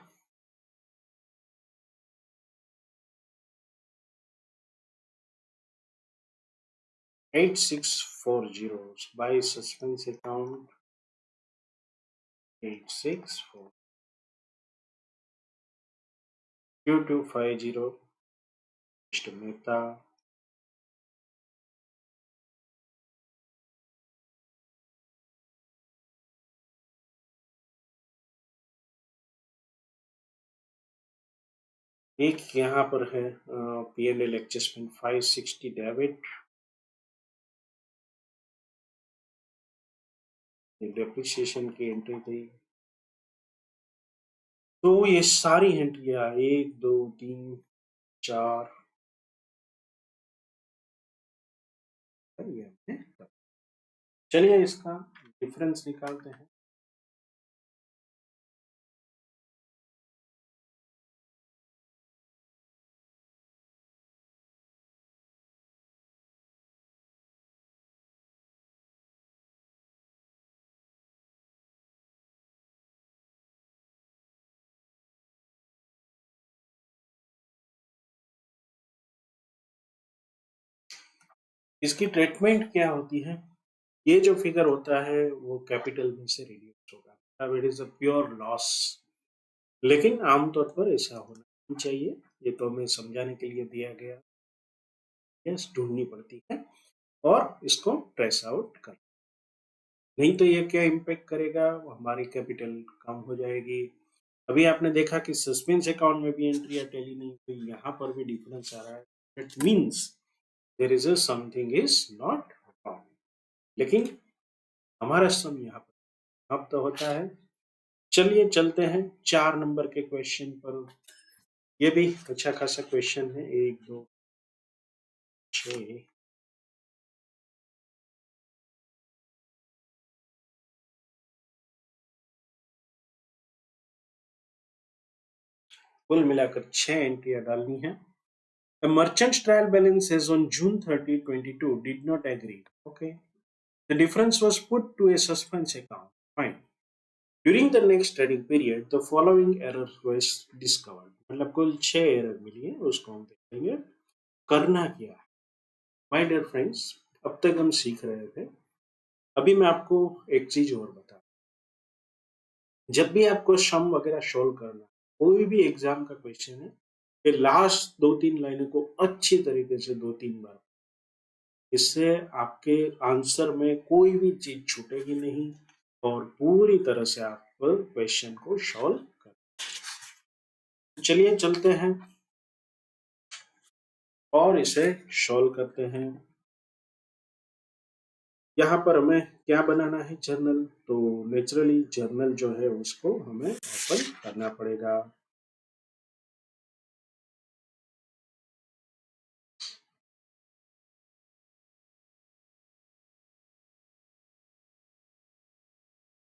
8640 by suspense account 864 2250 mister Mehta. एक यहाँ पर है P&L एडजस्टमेंट 560 डेबिट। डेप्रिसिएशन की एंट्री थी। तो ये सारी एंट्रियां 1 2 3 4 ये हमने कर। चलिए इसका डिफरेंस निकालते हैं। इसकी ट्रीटमेंट क्या होती है? ये जो फिगर होता है वो कैपिटल में से रिड्यूस होगा, अब it is a pure loss. लेकिन आमतौर पर ऐसा होना नहीं चाहिए। ये तो हमें समझाने के लिए दिया गया। यस, ढूंढनी पड़ती है और इसको ट्रेस आउट कर। नहीं तो ये क्या इम्पेक्ट करेगा? हमारी कैपिटल कम हो जाएगी। अभी आपने देखा कि सस्पेंस अकाउंट में भी एंट्री टैली नहीं हुई, यहाँ पर भी डिफरेंस आ रहा है। It means there is something is not wrong. लेकिन हमारा सम यहाँ पर अब तो होता है। चलिए चलते हैं 4 नंबर के क्वेश्चन पर। ये भी अच्छा खासा क्वेश्चन है। 1 2 6 कुल मिलाकर 6 एंट्रियां डालनी है। The merchant's trial balance as on June 30, 22 did not agree. Okay. The difference was put to a suspense account. Fine. During the next trading period, the following error was discovered. मतलब कुल 6 error मिली है, उसको हम देखेंगे करना क्या है। My dear friends, अब तक हम सीख रहे थे। अभी मैं आपको एक चीज और बता। जब भी आपको सम वगैरह सोल्व करना, कोई भी एग्जाम का क्वेश्चन है, कि लास्ट 2 3 लाइनों को अच्छी तरीके से 2 3 बार, इससे आपके आंसर में कोई भी चीज छूटेगी नहीं और पूरी तरह से आप क्वेश्चन को सॉल्व कर। चलिए चलते हैं और इसे सॉल्व करते हैं। यहाँ पर हमें क्या बनाना है, जर्नल। तो नेचुरली जर्नल जो है उसको हमें ओपन करना पड़ेगा।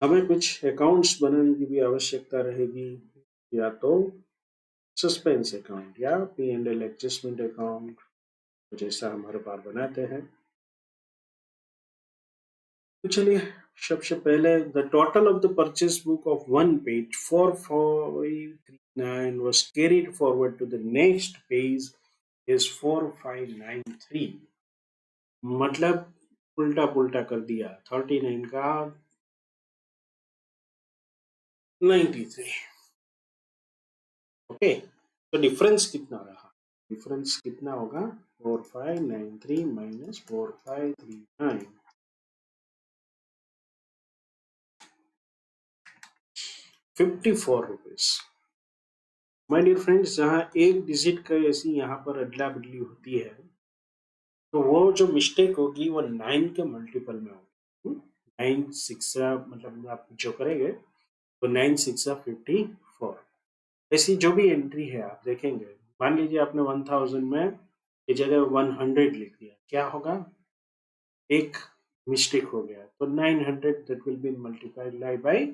हमें कुछ अकाउंट्स बनाने की भी आवश्यकता रहेगी, या तो सस्पेंस अकाउंट या P&L एडजस्टमेंट अकाउंट, जैसा हम हर बार बनाते हैं। तो चलिए, सबसे पहले the total of the purchase book of one page 4539 was carried forward to the next page is 4593। मतलब उल्टा पुल्टा कर दिया, 39 का 93। ओके, तो डिफरेंस कितना रहा, डिफरेंस कितना होगा, 4593 minus 4539, 54 rupees. My dear friends, जहाँ एक डिजिट का ऐसी यहाँ पर अदला बदली होती है, तो वो जो मिस्टेक होगी वो 9 के मल्टीपल में होगी। 9 6 मतलब आप जो करेंगे तो 9 6 54। ऐसी जो भी एंट्री है आप देखेंगे, मान लीजिए आपने 1000 में की जगह 100 लिख दिया, क्या होगा, एक मिस्टेक हो गया, तो 900 that will B multiplied by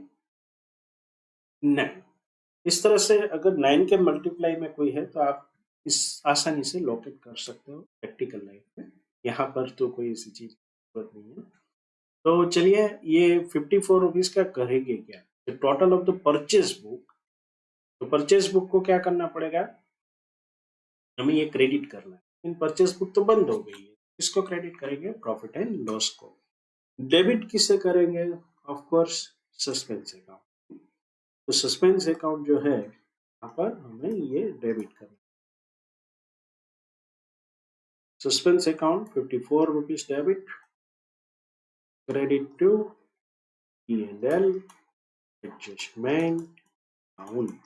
9। इस तरह से अगर 9 के मल्टीप्लाई में कोई है तो आप इस आसानी से लोकेट कर सकते हो प्रैक्टिकल लाइफ में। यहाँ पर तो कोई ऐसी चीज जरूरत नहीं है। तो चलिए, ये 54 रुपीज का करेंगे क्या, total of the purchase book. तो परचेज बुक को क्या करना पड़ेगा, हमें ये क्रेडिट करना है। इन परचेज बुक तो बंद हो गई है, इसको क्रेडिट करेंगे, प्रॉफिट एंड लॉस को। डेबिट किसे करेंगे, ऑफ कोर्स सस्पेंस अकाउंट। तो सस्पेंस अकाउंट जो है यहाँ पर हमें ये डेबिट करना। Suspense account 54 rupees debit, credit to P&L adjustment account.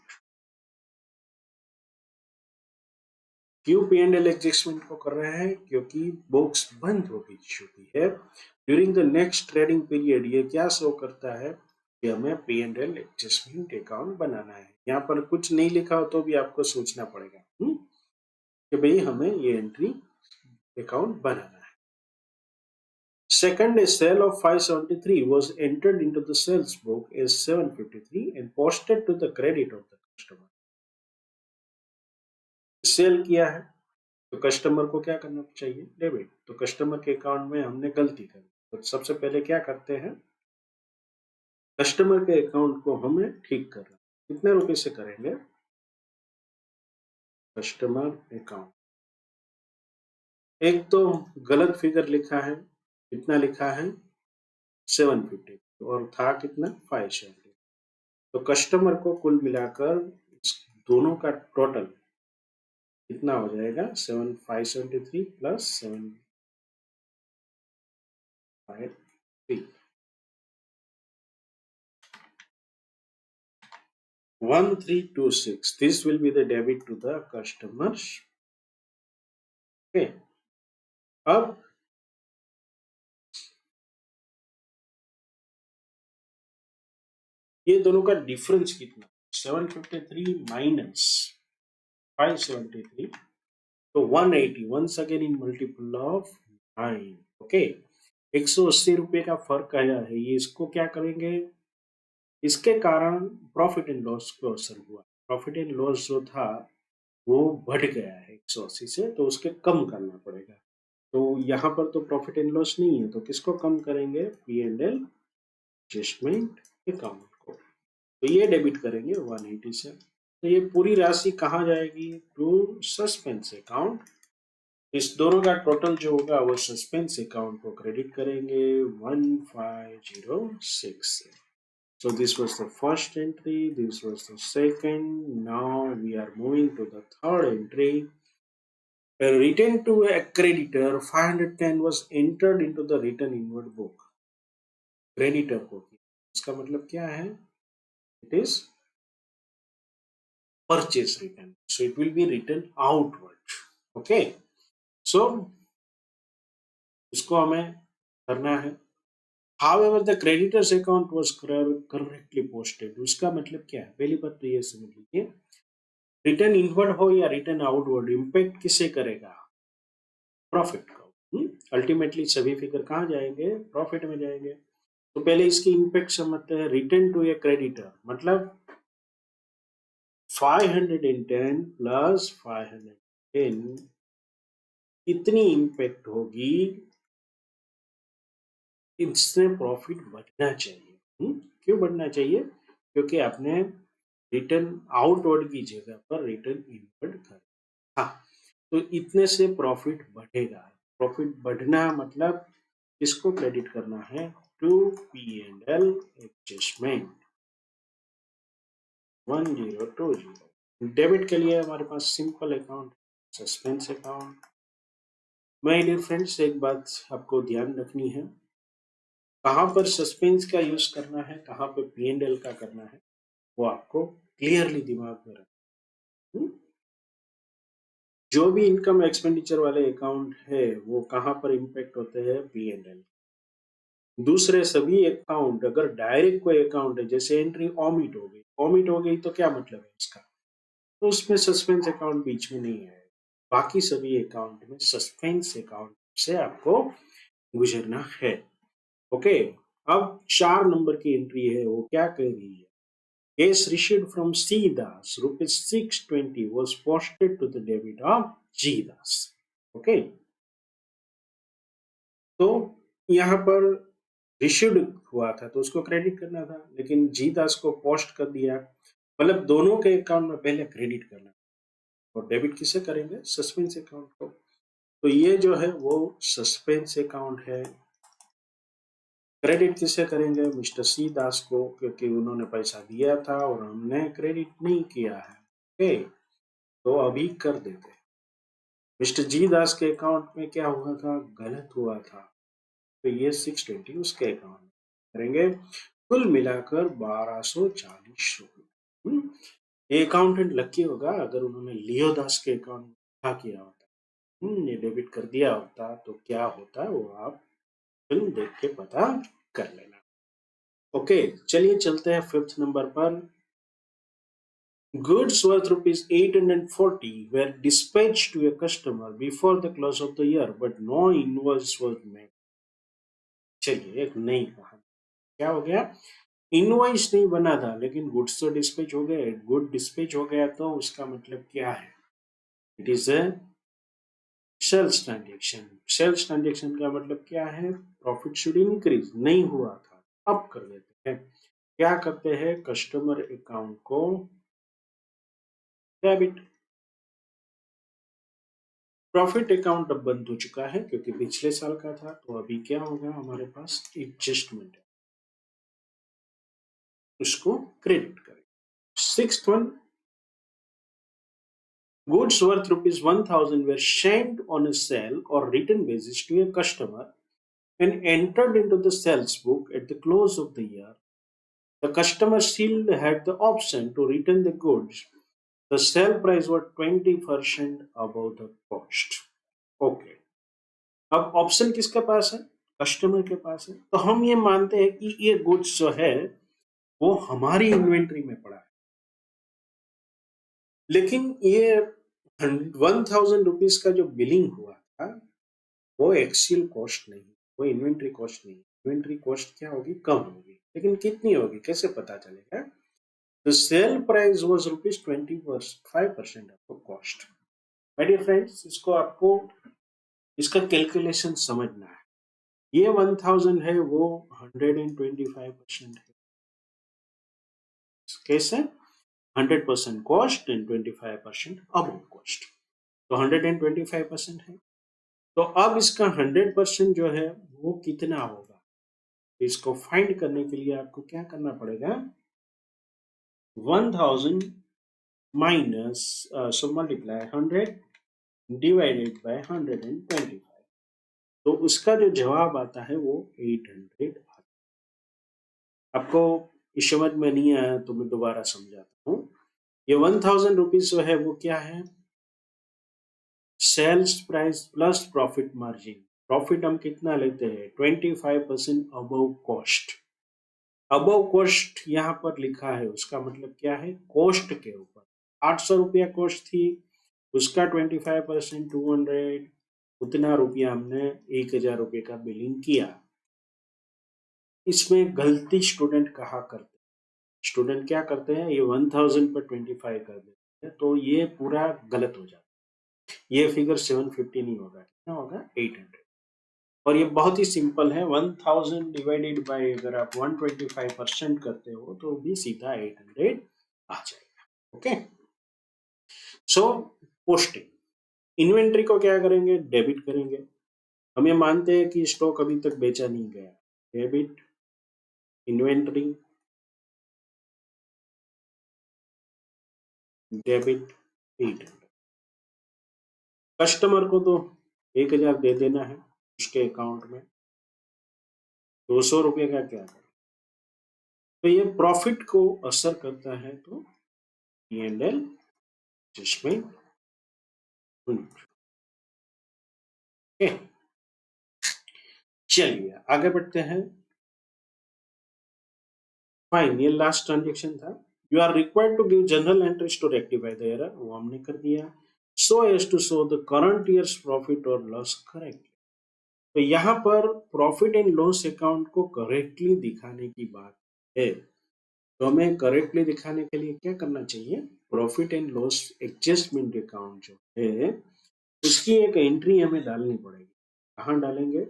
क्यों P&L एडजस्टमेंट को कर रहे हैं, क्योंकि बुक्स बंद हो गई चुकी है। During the next trading period ये क्या शो करता है कि हमें P&L एडजस्टमेंट अकाउंट बनाना है। यहाँ पर कुछ नहीं लिखा हो तो भी आपको सोचना पड़ेगा कि भाई हमें ये एंट्री अकाउंट बनाना है। Second, a sale of 573 was entered into the sales book as 753 and posted to the credit of the customer. Sale किया है तो कस्टमर को क्या करना चाहिए, डेबिट। तो कस्टमर के अकाउंट में हमने गलती कर, तो सबसे पहले क्या करते हैं, कस्टमर के अकाउंट को हमें ठीक करना। कितने रुपए से करेंगे, कस्टमर अकाउंट। एक तो गलत फिगर लिखा है, कितना लिखा है 750, और था कितना 570। तो कस्टमर को कुल मिलाकर दोनों का टोटल कितना हो जाएगा, 573 plus 753, 1326। This will be the debit to the customers। okay, अब ये दोनों का डिफरेंस कितना, 753 माइनस 573, तो 180। Once again in multiple of 9। Okay, 180 रुपए का फर्क आया है, ये इसको क्या करेंगे, इसके कारण प्रॉफिट एंड लॉस को असर हुआ। प्रॉफिट एंड लॉस जो था वो बढ़ गया है 180 से, तो उसके कम करना पड़ेगा। तो यहाँ पर तो प्रॉफिट एंड लॉस नहीं है, तो किसको कम करेंगे, P&L एडजस्टमेंट अकाउंट को। तो ये डेबिट करेंगे 180 से। तो ये पूरी राशि कहाँ जाएगी, टू सस्पेंस अकाउंट। इस दोनों का टोटल जो होगा वो सस्पेंस अकाउंट को क्रेडिट करेंगे 1506 से। So this was the first entry, this was the second. Now we are moving to the third entry. A return to a creditor 510 was entered into the written inward book। Creditor को, इसका मतलब क्या है, it is purchase return. So it will be written outward. Okay. So इसको हमें करना है. However, the creditor's account was correctly posted. उसका मतलब क्या है? पहली बात तो ये समझ लीजिए, रिटर्न इनवर्ड हो या रिटर्न आउटवर्ड, इम्पैक्ट किसे करेगा? प्रॉफिट को. अल्टीमेटली सभी फिगर कहाँ जाएंगे? प्रॉफिट में जाएंगे. तो पहले इसकी इम्पैक्ट समझते हैं. रिटर्न टू ए क्रेडिटर मतलब 510 प्लस 510 कितनी इम्पैक्ट होगी? इससे प्रॉफिट बढ़ना चाहिए. क्यों बढ़ना चाहिए? क्योंकि आपने रिटर्न आउटवर्ड की जगह पर रिटर्न इनवर्ड कर. हाँ, तो इतने से प्रॉफिट बढ़ेगा. प्रॉफिट बढ़ना मतलब किसको क्रेडिट करना है? To P&L adjustment 1020. डेबिट के लिए हमारे पास simple account, suspense account. My dear friends, एक बात आपको ध्यान रखनी है, कहाँ पर सस्पेंस का यूज करना है, कहाँ पर P&L का करना है, वो आपको क्लियरली दिमाग में रखना. जो भी इनकम एक्सपेंडिचर वाले अकाउंट है वो कहाँ पर इम्पैक्ट होते हैं? P&L. दूसरे सभी अकाउंट अगर डायरेक्ट कोई अकाउंट है, जैसे एंट्री ओमिट हो गई तो क्या मतलब है इसका? तो उसमें सस्पेंस अकाउंट बीच में नहीं है. बाकी सभी अकाउंट में सस्पेंस अकाउंट से आपको गुजरना है. ओके. अब 4 नंबर की एंट्री है, वो क्या कह रही है? Case received from C Das, rupees 620 was posted to the debit of G Das. Okay. तो यहाँ पर रिसीव्ड हुआ था तो उसको क्रेडिट करना था, लेकिन जी दास को पोस्ट कर दिया. मतलब दोनों के अकाउंट में पहले क्रेडिट करना, और डेबिट किसे करेंगे? सस्पेंस अकाउंट को. तो ये जो है वो सस्पेंस अकाउंट है. क्रेडिट किसे करेंगे? मिस्टर सी दास को, क्योंकि उन्होंने पैसा दिया था और हमने क्रेडिट नहीं किया है. ओके, तो अभी कर देते हैं. मिस्टर जी दास के अकाउंट में क्या हुआ था? गलत हुआ था, तो ये 620 उसके अकाउंट में करेंगे. कुल मिलाकर 1240 रुपये. ये अकाउंटेंट लकी होगा, अगर उन्होंने लियो दास के अकाउंट में क्या किया होता, ये डेबिट कर दिया होता तो क्या होता वो आप फिल्म देख के पता कर लेना. ओके, चलिए चलते हैं 5th नंबर पर. Goods worth rupees 840 were dispatched to a customer before the close of the year, but no invoice was made. चलिए, एक नई कहानी. क्या हो गया? इनवॉइस नहीं बना था, लेकिन गुड्स तो डिस्पैच हो गए. गुड डिस्पैच हो गया तो उसका मतलब क्या है? It is a sales transaction. Sales transaction का मतलब क्या है? Profit should increase. नहीं हुआ था, अब कर देते हैं. क्या करते हैं? कस्टमर अकाउंट को डेबिट. प्रॉफिट अकाउंट अब बंद हो चुका है क्योंकि पिछले साल का था, तो अभी क्या होगा? हमारे पास एडजस्टमेंट है, उसको क्रेडिट करें. 6th one, goods worth rupees 1000 were sent on a sale or return basis to a customer and entered into the sales book at the close of the year. The customer still had the option to return the goods. The sale price was 20% above the cost. Okay. अब option किसके पास है? Customer के पास है. तो हम ये मानते हैं कि ये गुड्स जो है वो हमारी इन्वेंट्री में पड़ा है, लेकिन ये 1000 रुपीज का जो बिलिंग हुआ था वो एक्चुअल कॉस्ट नहीं, वो इन्वेंट्री कॉस्ट नहीं. इन्वेंट्री कॉस्ट क्या होगी? कम होगी, लेकिन कितनी होगी कैसे पता चलेगा? The sale price was rupees 25% of cost. My dear friends, इसको आपको इसका कैलकुलेशन समझना है. ये 1000 है, वो 125% है. कैसे? 100% कॉस्ट एंड 25% अबव कॉस्ट, तो 125% है. तो अब इसका 100% जो है वो कितना होगा? तो इसको फाइंड करने के लिए आपको क्या करना पड़ेगा? 1000 minus so multiply 100 divided by 125. तो उसका जो जवाब आता है वो 800 आता है. आपको इस समझ में नहीं आया तो मैं दोबारा समझाता हूँ. ये 1000 रुपीज जो है वो क्या है, sales price plus profit margin. Profit हम कितना लेते हैं, 25% अबव कॉस्ट। अबव कॉस्ट यहाँ पर लिखा है, उसका मतलब क्या है, कॉस्ट के ऊपर 800 रुपया कॉस्ट थी, उसका 25% 200, उतना रुपया हमने 1000 रुपये का बिलिंग किया। इसमें गलती स्टूडेंट कहाँ करते हैं, स्टूडेंट क्या करते हैं, ये 1000 पर 25 कर देते हैं, तो ये पूरा गलत हो जाता है। ये फिगर 750 नहीं होगा, कितना होगा, 800। और ये बहुत ही सिंपल है, 1000 डिवाइडेड बाय अगर आप 125% करते हो तो भी सीधा 800 आ जाएगा। ओके, सो पोस्टिंग इन्वेंट्री को क्या करेंगे, डेबिट करेंगे। हम ये मानते हैं कि स्टॉक अभी तक बेचा नहीं गया, डेबिट इन्वेंट्री, डेबिट 800। कस्टमर को तो 1000 दे देना है उसके अकाउंट में, 200 रुपये का क्या है, तो ये प्रॉफिट को असर करता है, तो P&L एडजस्टमेंट। चलिए आगे बढ़ते हैं। फाइन, ये लास्ट ट्रांजेक्शन था। You are required to give journal entries to rectify the error, वो हमने कर दिया। So as to show the current year's profit और लॉस करेक्ट। तो यहाँ पर प्रॉफिट एंड लॉस अकाउंट को करेक्टली दिखाने की बात है, तो हमें करेक्टली दिखाने के लिए क्या करना चाहिए, profit and loss adjustment account जो है उसकी एक एंट्री हमें डालनी पड़ेगी। कहाँ डालेंगे,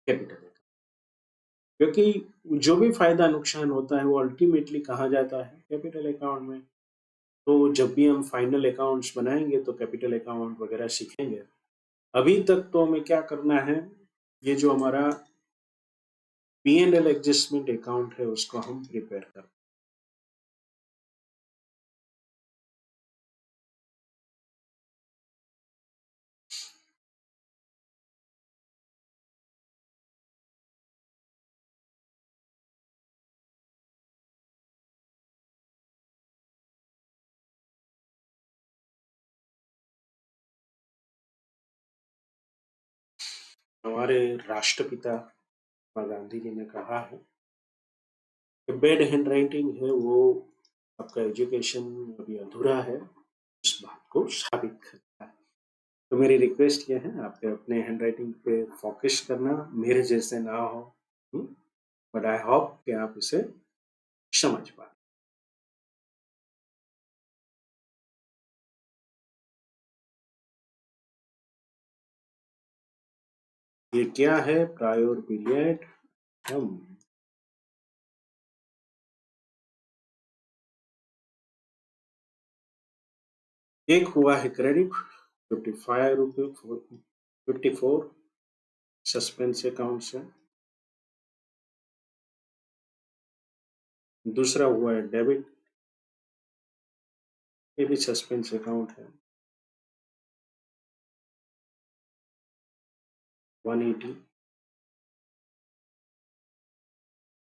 कैपिटल अकाउंट, क्योंकि जो भी फायदा नुकसान होता है वो अल्टीमेटली कहाँ जाता है, कैपिटल अकाउंट में। तो जब भी हम फाइनल अकाउंट्स बनाएंगे तो कैपिटल अकाउंट वगैरह सीखेंगे। अभी तक तो हमें क्या करना है, ये जो हमारा P&L एडजस्टमेंट अकाउंट है उसको हम प्रिपेयर कर। हमारे राष्ट्रपिता महात्मा गांधी जी ने कहा है कि बैड हैंड राइटिंग है वो आपका एजुकेशन अभी अधूरा है, इस बात को साबित करता है। तो मेरी रिक्वेस्ट ये है, आप अपने हैंड राइटिंग पे फोकस करना, मेरे जैसे ना हो, बट आई होप कि आप इसे समझ पाए। ये क्या है, प्रायोर पीरियड हम एक हुआ है क्रेडिट 55 रुपये 54 सस्पेंस अकाउंट से, दूसरा हुआ है डेबिट, ये भी सस्पेंस अकाउंट है 180,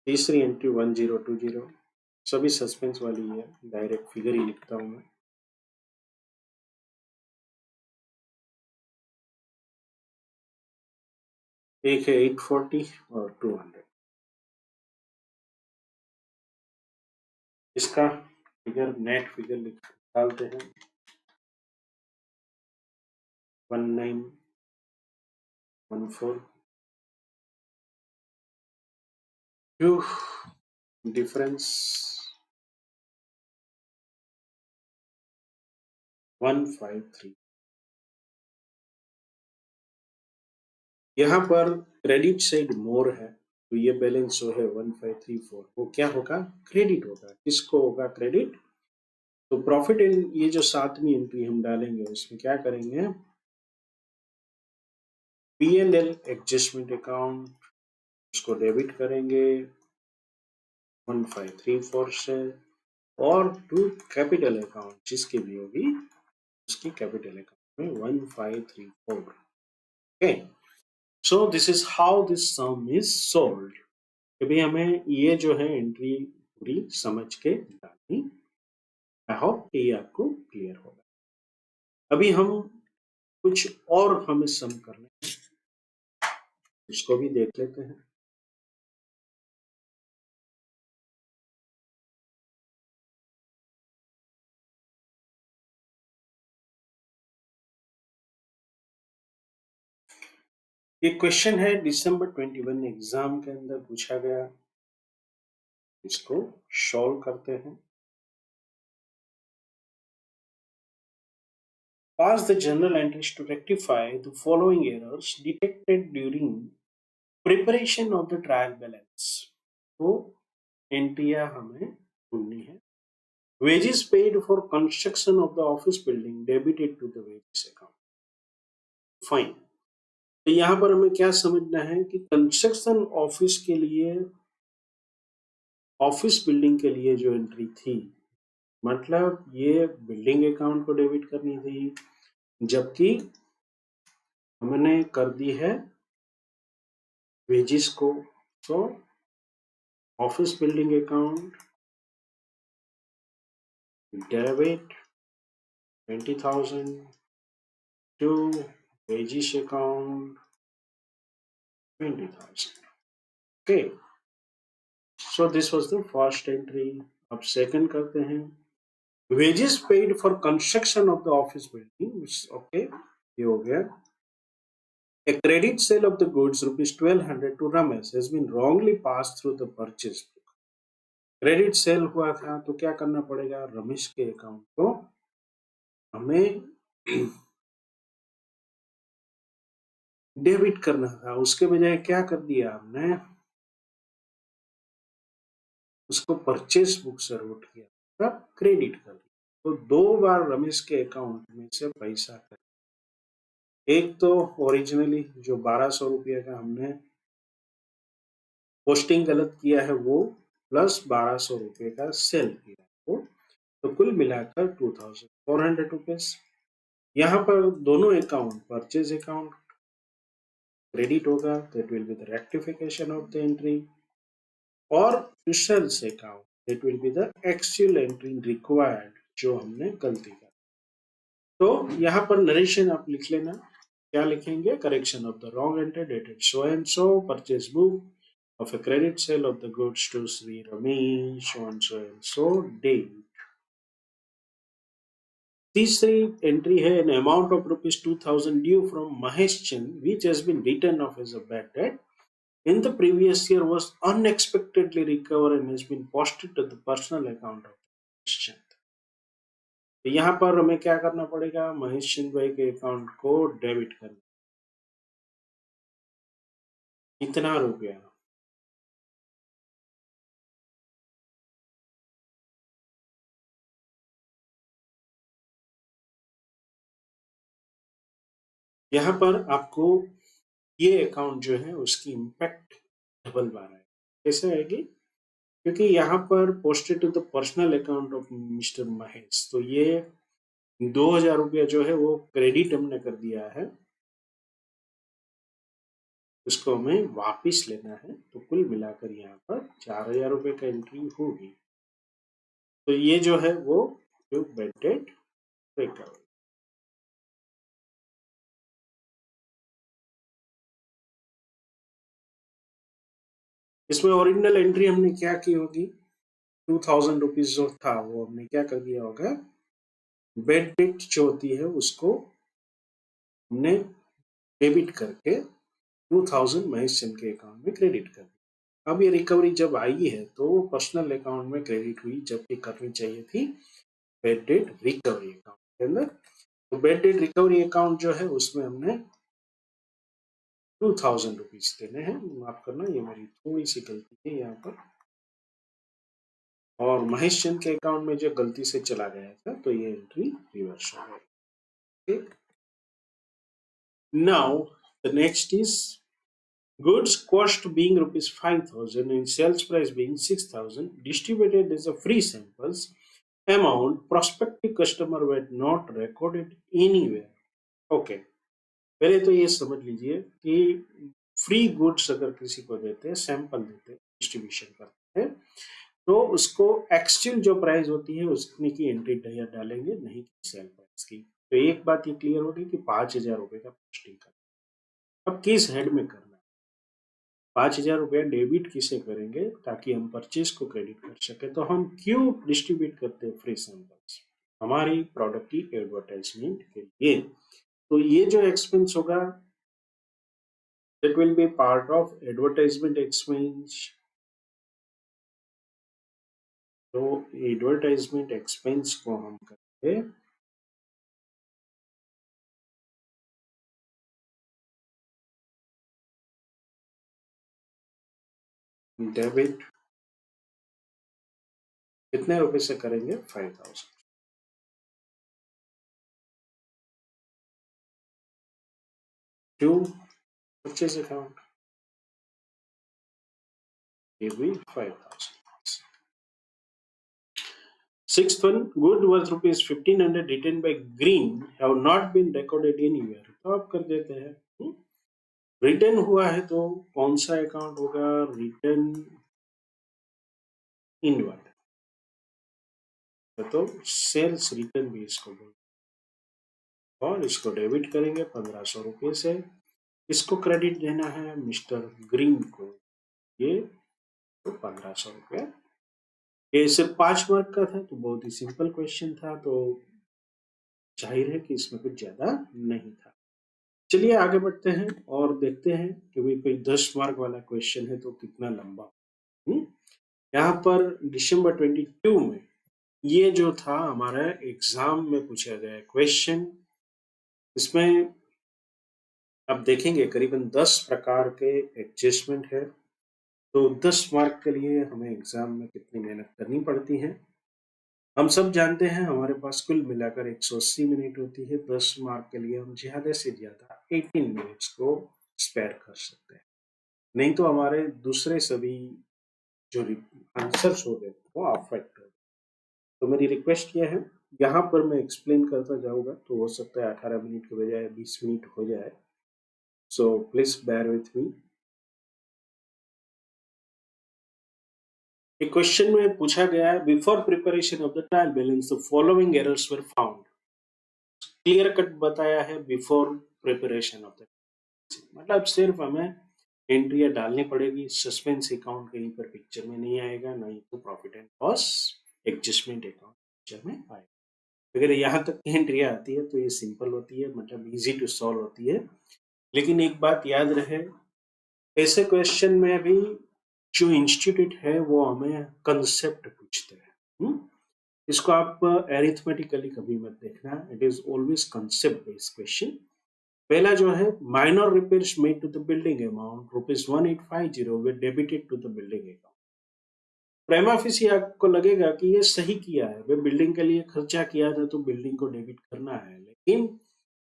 तीसरी एंट्री 1020, सभी सस्पेंस वाली है, डायरेक्ट फिगर ही लिखता हूं मैं। एक है 840 और 200, इसका फिगर नेट फिगर निकालते हैं 1914, डिफरेंस 153। यहाँ पर क्रेडिट साइड मोर है, तो ये बैलेंस जो है 1534 वो क्या होगा, क्रेडिट होगा। किसको होगा क्रेडिट, तो प्रॉफिट इन ये जो सातवीं एंट्री हम डालेंगे उसमें क्या करेंगे, P&L एडजस्टमेंट अकाउंट, उसको डेबिट करेंगे 1534 से, और टू कैपिटल अकाउंट जिसकी भी होगी उसकी कैपिटल अकाउंट में 1534। Okay, so this is how this some is sold. अभी हमें ये जो है एंट्री पूरी समझ के डालनी आई होप कि ये आपको क्लियर होगा। अभी हम कुछ और हमें सम करना है, इसको भी देख लेते हैं। ये क्वेश्चन है दिसंबर 21 एग्जाम के अंदर पूछा गया, इसको सॉल्व करते हैं। Pass the journal entries to rectify the following errors detected during preparation of the trial balance। तो एंट्रियां हमें ढूंढनी है। Wages paid for construction of the office building debited to the wages account। Fine. तो यहाँ पर हमें क्या समझना है कि कंस्ट्रक्शन ऑफिस के लिए, ऑफिस बिल्डिंग के लिए जो एंट्री थी, मतलब ये बिल्डिंग अकाउंट को डेबिट करनी थी, जबकि हमने कर दी है वेजेस को। तो office building account debit 20,000 to wages account 20,000। Okay, so this was the first entry. अब सेकंड करते हैं। Wages paid for construction of the office building, okay ये हो गया। A credit sale of the goods rupees 1200 to Ramesh has been wrongly passed through the purchase book। Credit sale हुआ था तो क्या करना पड़ेगा, रमेश के अकाउंट को हमें डेबिट करना था, उसके बजाय क्या कर दिया हमने, उसको परचेस बुक से रूट किया, तब क्रेडिट कर दिया। तो दो बार रमेश के अकाउंट में से पैसा कर, एक तो ओरिजिनली जो 1200 रुपये का हमने पोस्टिंग गलत किया है वो, प्लस 1200 रुपये का सेल किया है वो, तो कुल मिलाकर 2400 रुपीज। यहाँ पर दोनों अकाउंट, परचेज अकाउंट क्रेडिट होगा, that will be the rectification of the entry, और sales account that will be the actual entry required, जो हमने गलती कर। तो यहाँ पर नरेशन आप लिख लेना, क्या लिखेंगे, correction of the wrong entry dated so and so, purchase book of a credit sale of the goods to Sri Ramesh on so and so date। तीसरी एंट्री है, an amount of rupees 2,000 due from Mahesh Chand which has been written off as a bad debt in the previous year was unexpectedly recovered and has been posted to the personal account of Mahesh Chand। तो यहाँ पर हमें क्या करना पड़ेगा, महेश चंद भाई के account को डेबिट करना, इतना रुपया। यहाँ पर आपको ये अकाउंट जो है उसकी इम्पैक्ट डबल बार है। कैसे आएगी, क्योंकि यहाँ पर posted to the personal account of mister Mahesh, तो ये 2,000 रुपया जो है वो क्रेडिट हमने कर दिया है, उसको हमें वापिस लेना है। तो कुल मिलाकर यहाँ पर 4,000 रुपये का एंट्री होगी। तो ये जो है वो जो बैड डेट रिकवरी। इसमें ओरिजिनल एंट्री हमने क्या की होगी, 2,000 रुपीज जो था वो हमने क्या कर दिया होगा, बेड डेट जो होती है उसको हमने डेबिट करके 2,000 महेश चंद के अकाउंट में क्रेडिट कर दिया। अब ये रिकवरी जब आई है तो वो पर्सनल अकाउंट में क्रेडिट हुई, जबकि करनी चाहिए थी बेड डेट रिकवरी अकाउंट के अंदर। तो बेड डेट रिकवरी अकाउंट जो है उसमें हमने 2,000 रुपीज देने हैं। माफ करना, ये मेरी थोड़ी सी गलती है यहाँ पर, और महेश चंद के अकाउंट में जो गलती से चला गया था तो ये एंट्री रिवर्स हो गई। Now the next is goods cost being rupees 5,000 and sales price being 6,000 distributed as a free samples amount, prospective customer were not recorded anywhere। Okay, पहले तो ये समझ लीजिए कि फ्री गुड्स अगर किसी को देते हैं, सैंपल देते हैं, डिस्ट्रीब्यूशन करते हैं, तो उसको एक्चुअल जो प्राइस होती है उसमें की एंट्री डालेंगे, नहीं कि सेल प्राइस की। तो एक बात ये क्लियर होगी कि 5,000 रुपए का पोस्टिंग करना। अब किस हेड में करना है? 5,000 रुपया डेबिट किसे करेंगे ताकि हम परचेज को क्रेडिट कर सके? तो हम क्यों डिस्ट्रीब्यूट करते हैं फ्री सैंपल्स? हमारी प्रोडक्ट की एडवर्टाइजमेंट के लिए। तो ये जो एक्सपेंस होगा that will be part of advertisement expense। तो एडवर्टाइजमेंट एक्सपेंस को हम करेंगे डेबिट। कितने रुपए से करेंगे? 5,000। टू परचेज अकाउंट, ये भी 5,000। Sixth one, good worth rupees 1,500 written by Green have not been recorded anywhere। तो आप कर देते हैं। रिटर्न हुआ है तो कौन सा अकाउंट होगा? रिटर्न इनवर्ड, तो सेल्स रिटर्न भी इसको बोलते हैं। और इसको डेबिट करेंगे 1,500 रुपये से। इसको क्रेडिट देना है मिस्टर ग्रीन को, ये तो 1,500 रुपये। ये सिर्फ 5 मार्क का था तो बहुत ही सिंपल क्वेश्चन था, तो जाहिर है कि इसमें कुछ ज्यादा नहीं था। चलिए आगे बढ़ते हैं और देखते हैं कि भाई कोई 10 मार्क वाला क्वेश्चन है तो कितना लंबा। यहाँ पर दिसंबर 22 में ये जो था हमारा एग्जाम में पूछा गया क्वेश्चन। इसमें अब देखेंगे करीबन 10 प्रकार के एडजस्टमेंट है। तो 10 मार्क के लिए हमें एग्जाम में कितनी मेहनत करनी पड़ती है हम सब जानते हैं। हमारे पास कुल मिलाकर 180 मिनट होती है। 10 मार्क के लिए हम ज्यादा से ज्यादा 18 मिनट्स को स्पेयर कर सकते हैं, नहीं तो हमारे दूसरे सभी जो आंसर्स हो गए वो अफेक्ट हो। तो मेरी रिक्वेस्ट ये है, यहाँ पर मैं एक्सप्लेन करता जाऊंगा तो हो सकता है 18 मिनट के बजाय 20 मिनट हो जाए। So please bear with me. एक क्वेश्चन में पूछा गया है, before preparation of the trial balance the following errors were found. Clear cut बताया है बिफोर प्रिपरेशन ऑफ द, मतलब सिर्फ हमें एंट्रियां डालनी पड़ेगी। सस्पेंस अकाउंट कहीं पर पिक्चर में नहीं आएगा, नहीं तो profit and loss adjustment account picture में आएगा। अगर यहाँ तक की एंट्रियां आती है तो ये सिंपल होती है, मतलब इजी टू सॉल्व होती है। लेकिन एक बात याद रहे, ऐसे क्वेश्चन में भी जो इंस्टीट्यूट है वो हमें कंसेप्ट पूछते हैं। इसको आप एरिथमेटिकली कभी मत देखना, it is always concept based question. पहला जो है, minor repairs made to the building amount ₹1850 were debited to the building account. Prima facie लगेगा कि ये सही किया है, वे बिल्डिंग के लिए खर्चा किया था तो बिल्डिंग को डेबिट करना है, लेकिन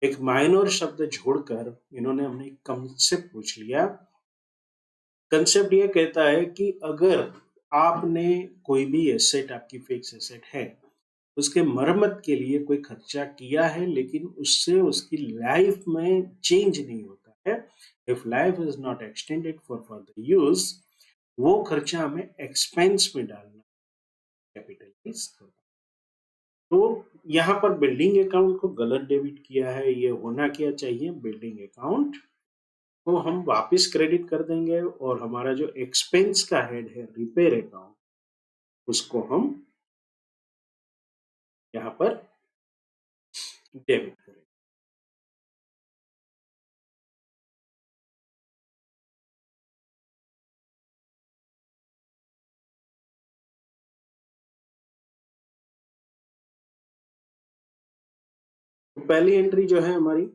एक माइनर शब्द जोड़कर इन्होंने हमने कंसेप्ट पूछ लिया। कंसेप्ट ये कहता है कि अगर आपने कोई भी एसेट, आपकी फिक्स एसेट है, उसके मरम्मत के लिए कोई खर्चा किया है लेकिन उससे उसकी लाइफ में चेंज नहीं होता है, if life is not extended for further use, वो खर्चा हमें एक्सपेंस में डालना, कैपिटलाइज करना। तो यहाँ पर बिल्डिंग अकाउंट को गलत डेबिट किया है। ये होना क्या चाहिए, बिल्डिंग अकाउंट को हम वापस क्रेडिट कर देंगे और हमारा जो एक्सपेंस का हेड है रिपेयर अकाउंट, उसको हम यहाँ पर डेबिट करेंगे। तो पहली एंट्री जो है हमारी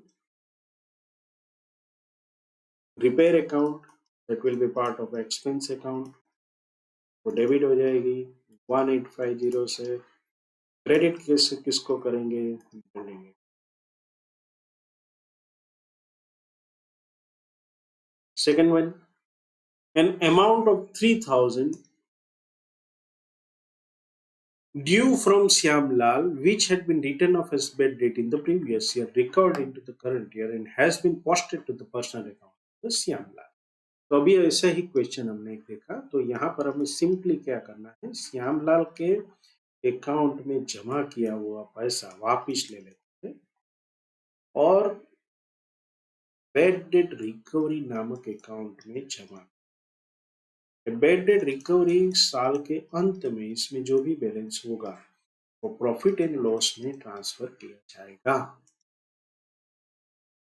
repair account, that will B part of expense account, वो डेबिट हो जाएगी 1850 से। क्रेडिट किसको करेंगे, building. Second one, an amount of 3,000 due from Shyamlal, which had been written off as bad debt in the previous year, recorded into the current year and has been posted to the personal account of Shyamlal. तो अभी ऐसा ही question हमने एक देखा, तो यहाँ पर हमें सिंपली क्या करना है, श्यामलाल के अकाउंट में जमा किया हुआ पैसा वापिस ले लेते हैं और बैड डेट रिकवरी नामक अकाउंट में जमा। बैड डेट रिकवरी साल के अंत में इसमें जो भी बैलेंस होगा वो प्रॉफिट एंड लॉस में ट्रांसफर किया जाएगा।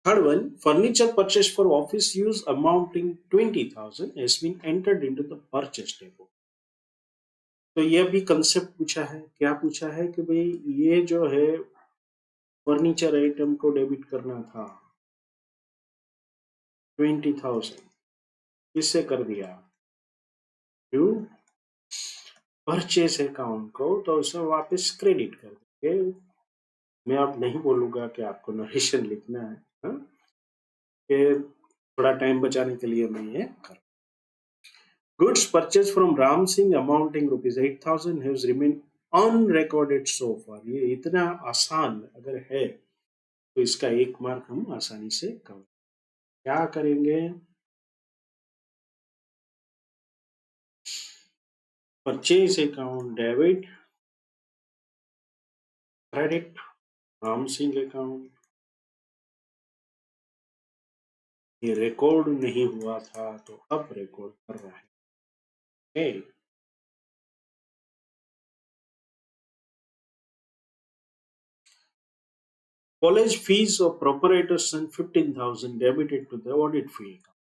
Third one, furniture purchased for office use amounting 20,000 has been entered into the purchase table. तो ये भी कंसेप्ट पूछा है, क्या पूछा है कि भाई ये जो है फर्नीचर आइटम को डेबिट करना था 20,000, किससे कर दिया, टू परचेस अकाउंट को, तो उसे वापस क्रेडिट कर देंगे। मैं अब नहीं बोलूंगा कि आपको नरेशन लिखना है, हाँ? कि थोड़ा टाइम बचाने के लिए मैं ये कर। Goods purchased from Ram Singh amounting rupees 8,000 has remained unrecorded so far. ये इतना आसान अगर है तो इसका एक मार्क हम आसानी से कवर। क्या करेंगे, purchase account debit, credit Ram Singh account, ये रिकॉर्ड नहीं हुआ था तो अब रिकॉर्ड कर रहा है। okay. College fees of proprietor son 15,000 debited to the audit fee account.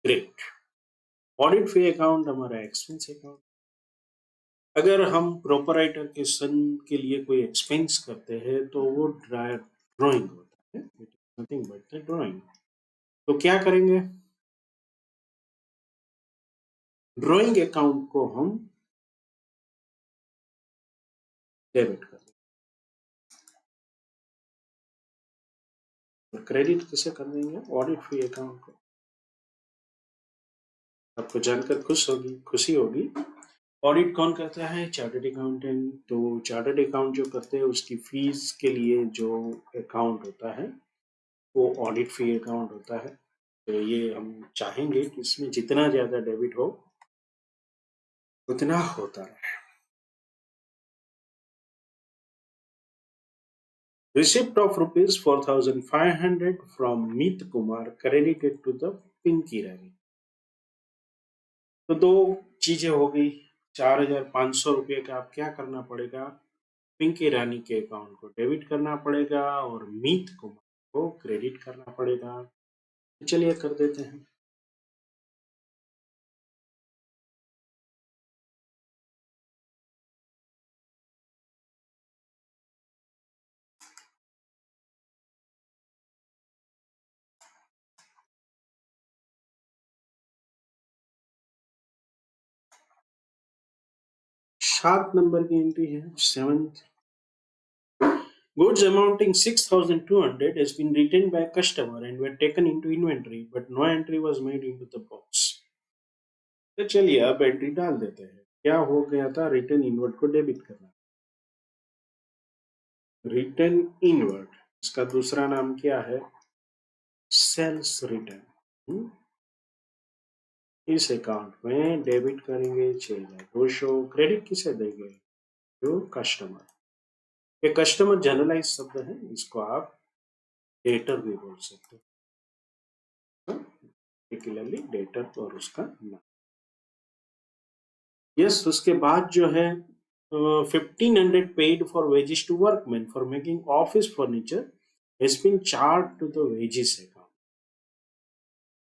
Great. Audit fee account हमारा एक्सपेंस अकाउंट। अगर हम प्रोपराइटर के सन के लिए कोई एक्सपेंस करते हैं तो वो ड्राइंग होता है, it is nothing but the drawing. तो क्या करेंगे, ड्राइंग अकाउंट को हम डेबिट कर देंगे और क्रेडिट किसे कर देंगे, ऑडिट फी अकाउंट को। आपको जानकर खुशी होगी, ऑडिट कौन करता है, चार्टर्ड अकाउंटेंट। तो चार्टर्ड अकाउंट जो करते हैं उसकी फीस के लिए जो अकाउंट होता है वो ऑडिट फी अकाउंट होता है। तो ये हम चाहेंगे कि इसमें जितना ज्यादा डेबिट हो उतना होता रहे। Receipt of rupees 4,500 from Meet Kumar credited to the Pinky Rani. तो दो चीजें हो गई, 4,500 रुपये का आप क्या करना पड़ेगा, पिंकी रानी के अकाउंट को डेबिट करना पड़ेगा और मीत कुमार को क्रेडिट करना पड़ेगा। चलिए कर देते हैं। सात नंबर की एंट्री है, 7th। Goods amounting 6,200 has been returned by a customer and were taken into inventory, but no entry was made into the box. तो चलिए अब एंट्री डाल देते हैं। क्या हो गया था, रिटर्न इनवर्ड को डेबिट करना। रिटर्न इनवर्ड, इसका दूसरा नाम क्या है, सेल्स रिटर्न। इस अकाउंट में डेबिट करेंगे 6,200, क्रेडिट किसे देंगे, जो कस्टमर। ये कस्टमर जनरलाइज शब्द है, इसको आप डेटर भी बोल सकते हो, पर्टिकुलरली डेटर और उसका नाम। यस, उसके बाद जो है 1,500 paid for wages to workman for making office furniture has been charged to the wages account.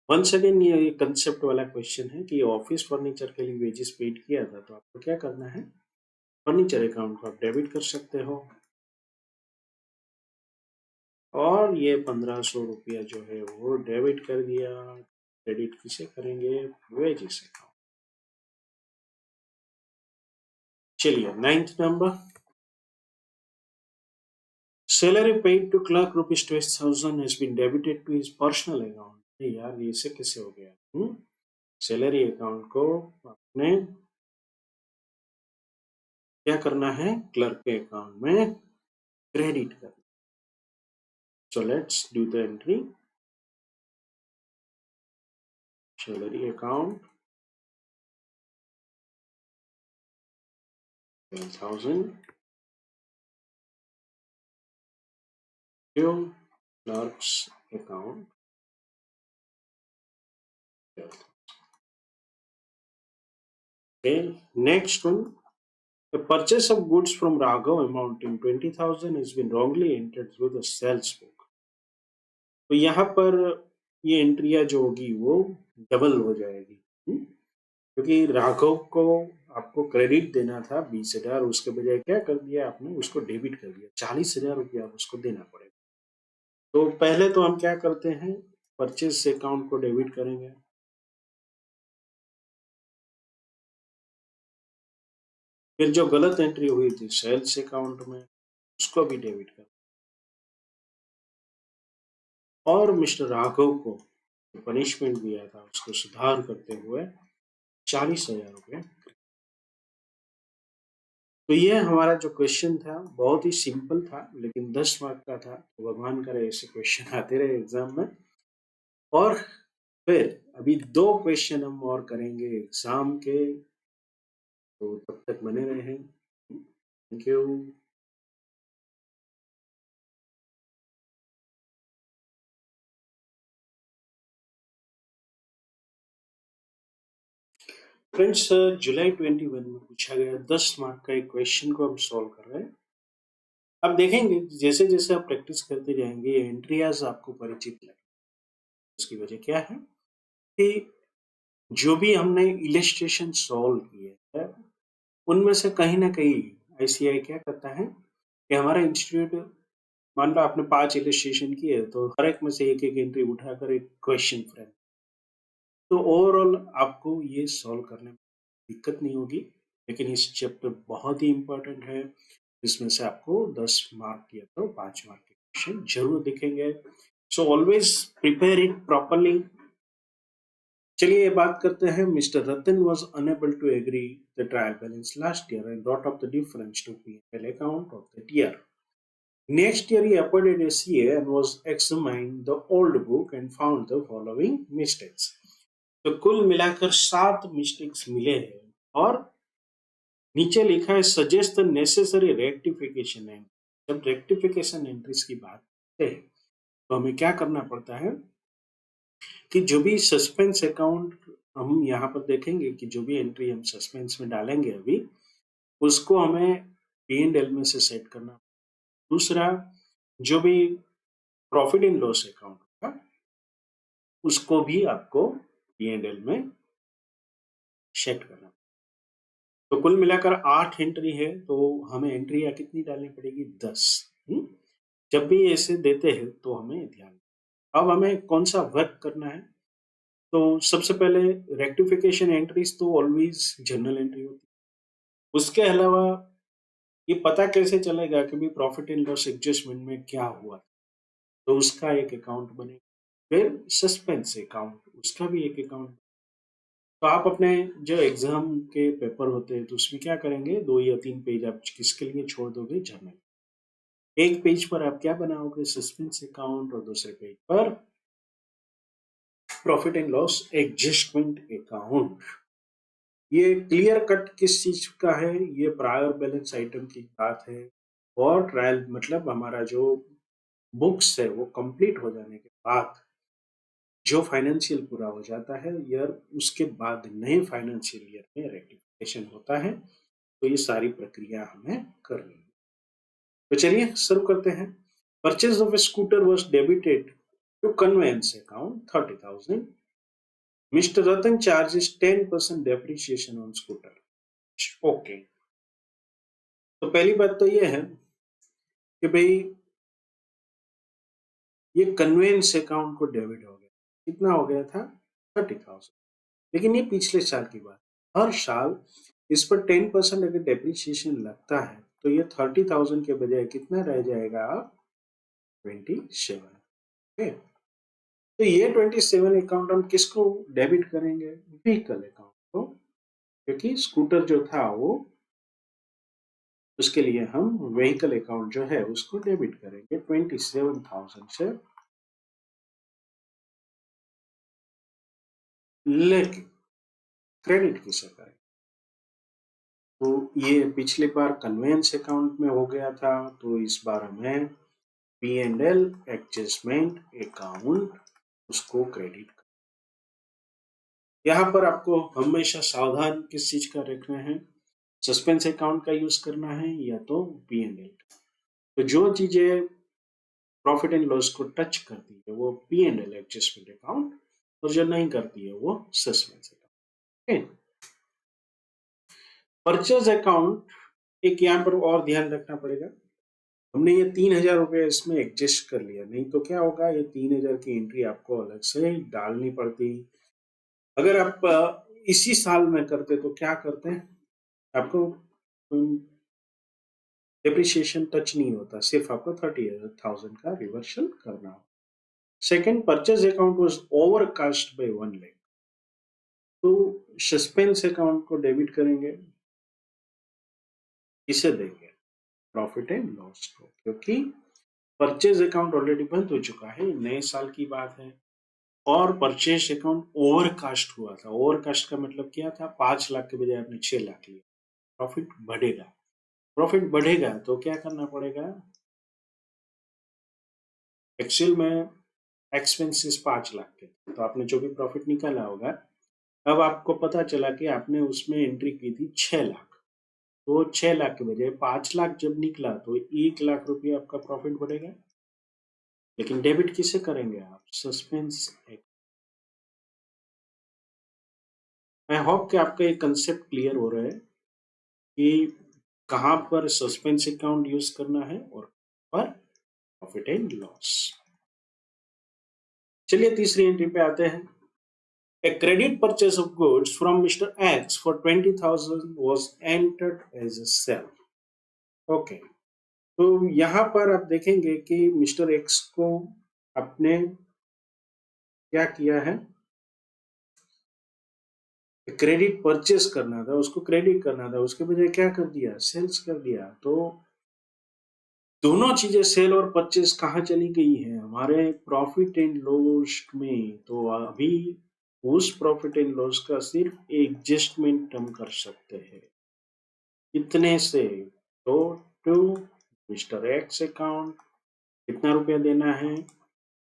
Once again ये कंसेप्ट वाला क्वेश्चन है कि ऑफिस फर्नीचर के लिए वेजेस पेड किया था, तो आपको क्या करना है, फर्नीचर अकाउंट को आप डेबिट कर सकते हो और ये 1,500 रुपया जो है वो डेबिट कर दिया। क्रेडिट किसे करेंगे, वेजेस अकाउंट। चलिए 9th number, salary paid to clerk rupees 12,000 has been debited to his personal account। यार ये से कैसे हो गया, सैलरी अकाउंट को आपने क्या करना है, क्लर्क के अकाउंट में क्रेडिट करना। So let's do the entry. Salary account 10,000, clerks account 12,000. Okay, next one. The purchase of goods from Raghav amounting 20,000 has been wrongly entered through the sales book. तो यहाँ पर ये एंट्रिया जो होगी वो डबल हो जाएगी, क्योंकि राघव को आपको क्रेडिट देना था 20,000, उसके बजाय क्या कर दिया आपने, उसको डेबिट कर दिया, 40,000 रुपया उसको देना पड़ेगा। तो पहले तो हम क्या करते हैं, परचेज अकाउंट को डेबिट करेंगे, फिर जो गलत एंट्री हुई थी सेल्स अकाउंट में उसको भी डेबिट कर, और मिस्टर राघव को पनिशमेंट दिया था उसको सुधार करते हुए 40,000 रुपये। तो ये हमारा जो क्वेश्चन था बहुत ही सिंपल था, लेकिन 10 मार्क का था। तो भगवान करे ऐसे क्वेश्चन आते रहे एग्जाम में। और फिर अभी 2 क्वेश्चन हम और करेंगे एग्जाम के, तो तब तक बने रहें। Thank you. फ्रेंड्स, जुलाई 21 में पूछा गया 10 मार्क का एक क्वेश्चन को हम सॉल्व कर रहे हैं। अब देखेंगे जैसे जैसे आप प्रैक्टिस करते जाएंगे एंट्रियाज आपको परिचित लगेंगे। इसकी वजह क्या है कि जो भी हमने इलस्ट्रेशन सॉल्व किए हैं उनमें से कहीं ना कहीं आईसीआई क्या करता है कि हमारा इंस्टीट्यूट, मान लो आपने 5 इलस्ट्रेशन किए तो हर एक में से एक एक एंट्री उठाकर एक क्वेश्चन फ्रेम, तो ओवरऑल आपको ये सॉल्व करने में दिक्कत नहीं होगी। लेकिन इस चैप्टर बहुत ही इंपॉर्टेंट है, इसमें से आपको 10 मार्क या तो 5 मार्क के क्वेश्चन जरूर दिखेंगे। So always prepare it properly. चलिए ये बात करते हैं। Mister Ratan was unable to agree the trial balance last year and brought up the difference to P&L account of that year. Next year he appointed a CA and was examined the old book and found the following mistakes. तो कुल मिलाकर 7 mistakes मिले हैं और नीचे लिखा है suggest the necessary rectification and. जब रेक्टिफिकेशन एंट्रीज की बात करते हैं तो हमें क्या करना पड़ता है कि जो भी सस्पेंस अकाउंट हम यहाँ पर देखेंगे कि जो भी एंट्री हम सस्पेंस में डालेंगे अभी उसको हमें P&L में से सेट करना। दूसरा, जो भी प्रॉफिट इन लॉस अकाउंट होगा उसको भी आपको P&L में सेट करना। तो कुल मिलाकर 8 एंट्री है, तो हमें एंट्रियां कितनी डालनी पड़ेगी? 10। जब भी ऐसे देते हैं तो हमें ध्यान। अब हमें कौन सा वर्क करना है? तो सबसे पहले रेक्टिफिकेशन एंट्रीज तो ऑलवेज जर्नल एंट्री होती है। उसके अलावा ये पता कैसे चलेगा कि भी प्रॉफिट एंड लॉस एडजस्टमेंट में क्या हुआ, तो उसका एक अकाउंट बनेगा। फिर सस्पेंस अकाउंट, उसका भी एक अकाउंट। तो आप अपने जो एग्जाम के पेपर होते हैं तो उसमें क्या करेंगे, 2 या 3 पेज आप किसके लिए छोड़ दोगे? जर्नल। एक पेज पर आप क्या बनाओगे? सस्पेंस अकाउंट, और दूसरे पेज पर profit and loss adjustment account. ये क्लियर कट किस चीज का है? ये प्रायर बैलेंस आइटम की बात है। और ट्रायल मतलब हमारा जो बुक्स है वो कंप्लीट हो जाने के बाद जो फाइनेंशियल पूरा हो जाता है ईयर, उसके बाद नए फाइनेंशियल ईयर में रेक्टिफिकेशन होता है। तो ये सारी प्रक्रिया हमें करनी है। तो चलिए शुरू करते हैं। Purchase of a scooter was debited to conveyance account 30,000. Mr. Ratan charges 10% depreciation on scooter. Okay, तो पहली बात तो ये है कि भाई ये कन्वेंस अकाउंट को डेबिट हो गया। कितना हो गया था? 30,000। लेकिन ये पिछले साल की बात। हर साल इस पर 10% अगर डेप्रिसिएशन लगता है तो ये 30,000 के बजाय कितना रह जाएगा? 27। ओके, तो ये 27 अकाउंट हम किसको डेबिट करेंगे? व्हीकल अकाउंट को, क्योंकि स्कूटर जो था वो, उसके लिए हम व्हीकल अकाउंट जो है उसको डेबिट करेंगे 27,000 से। लेकिन क्रेडिट किसे करें? तो ये पिछली बार कन्वेंस अकाउंट में हो गया था, तो इस बार हमें P and L adjustment account उसको क्रेडिट। यहाँ पर आपको हमेशा सावधान किस चीज का रखना है, सस्पेंस अकाउंट का यूज करना है या तो पी एंड एल। तो जो चीजें प्रॉफिट एंड लॉस को टच करती है वो P and L adjustment account, और जो नहीं करती है वो सस्पेंस अकाउंट। परचेज अकाउंट एक यहाँ पर और ध्यान रखना पड़ेगा, हमने ये 3,000 रुपये इसमें एडजस्ट कर लिया, नहीं तो क्या होगा, ये 3,000 की एंट्री आपको अलग से डालनी पड़ती। अगर आप इसी साल में करते तो क्या करते हैं, आपको डेप्रिसिएशन टच नहीं होता, सिर्फ आपको 30,000 का रिवर्सल करना हो। Second, purchase account was overcast bye 1 lakh, तो सस्पेंस अकाउंट को डेबिट करेंगे, इसे देंगे प्रॉफिट एंड लॉस को, क्योंकि परचेज अकाउंट ऑलरेडी बंद हो चुका है, नए साल की बात है। और परचेज अकाउंट ओवरकास्ट हुआ था, ओवरकास्ट का मतलब क्या था, 5 लाख के बजाय आपने 6 लाख लिया, प्रॉफिट बढ़ेगा। प्रॉफिट बढ़ेगा तो क्या करना पड़ेगा, एक्चुअल में एक्सपेंसेस 5 लाख के, तो आपने जो भी प्रॉफिट निकाला होगा, अब आपको पता चला कि आपने उसमें एंट्री की थी 6 लाख, तो 6 लाख के बजाय 5 लाख जब निकला तो 1 लाख रुपये आपका प्रॉफिट बढ़ेगा। लेकिन डेबिट किसे करेंगे आप, सस्पेंस। आई होप कि आपका ये कंसेप्ट क्लियर हो रहा है कि कहाँ पर सस्पेंस अकाउंट यूज करना है और पर प्रॉफिट एंड लॉस। चलिए तीसरी एंट्री पे आते हैं। A credit purchase of goods from Mr. X for 20,000 was entered as a sale. Okay, तो यहाँ पर आप देखेंगे कि मिस्टर एक्स को आपने क्या किया है, क्रेडिट परचेस करना था, उसको क्रेडिट करना था, उसके बजाय क्या कर दिया, सेल्स कर दिया। तो दोनों चीजें सेल और परचेस कहाँ चली गई है, हमारे प्रॉफिट एंड लॉस में। तो अभी उस प्रॉफिट एंड लॉस का सिर्फ एडजस्टमेंट हम कर सकते हैं, कितने से, तो टू मिस्टर एक्स अकाउंट कितना रुपया देना है,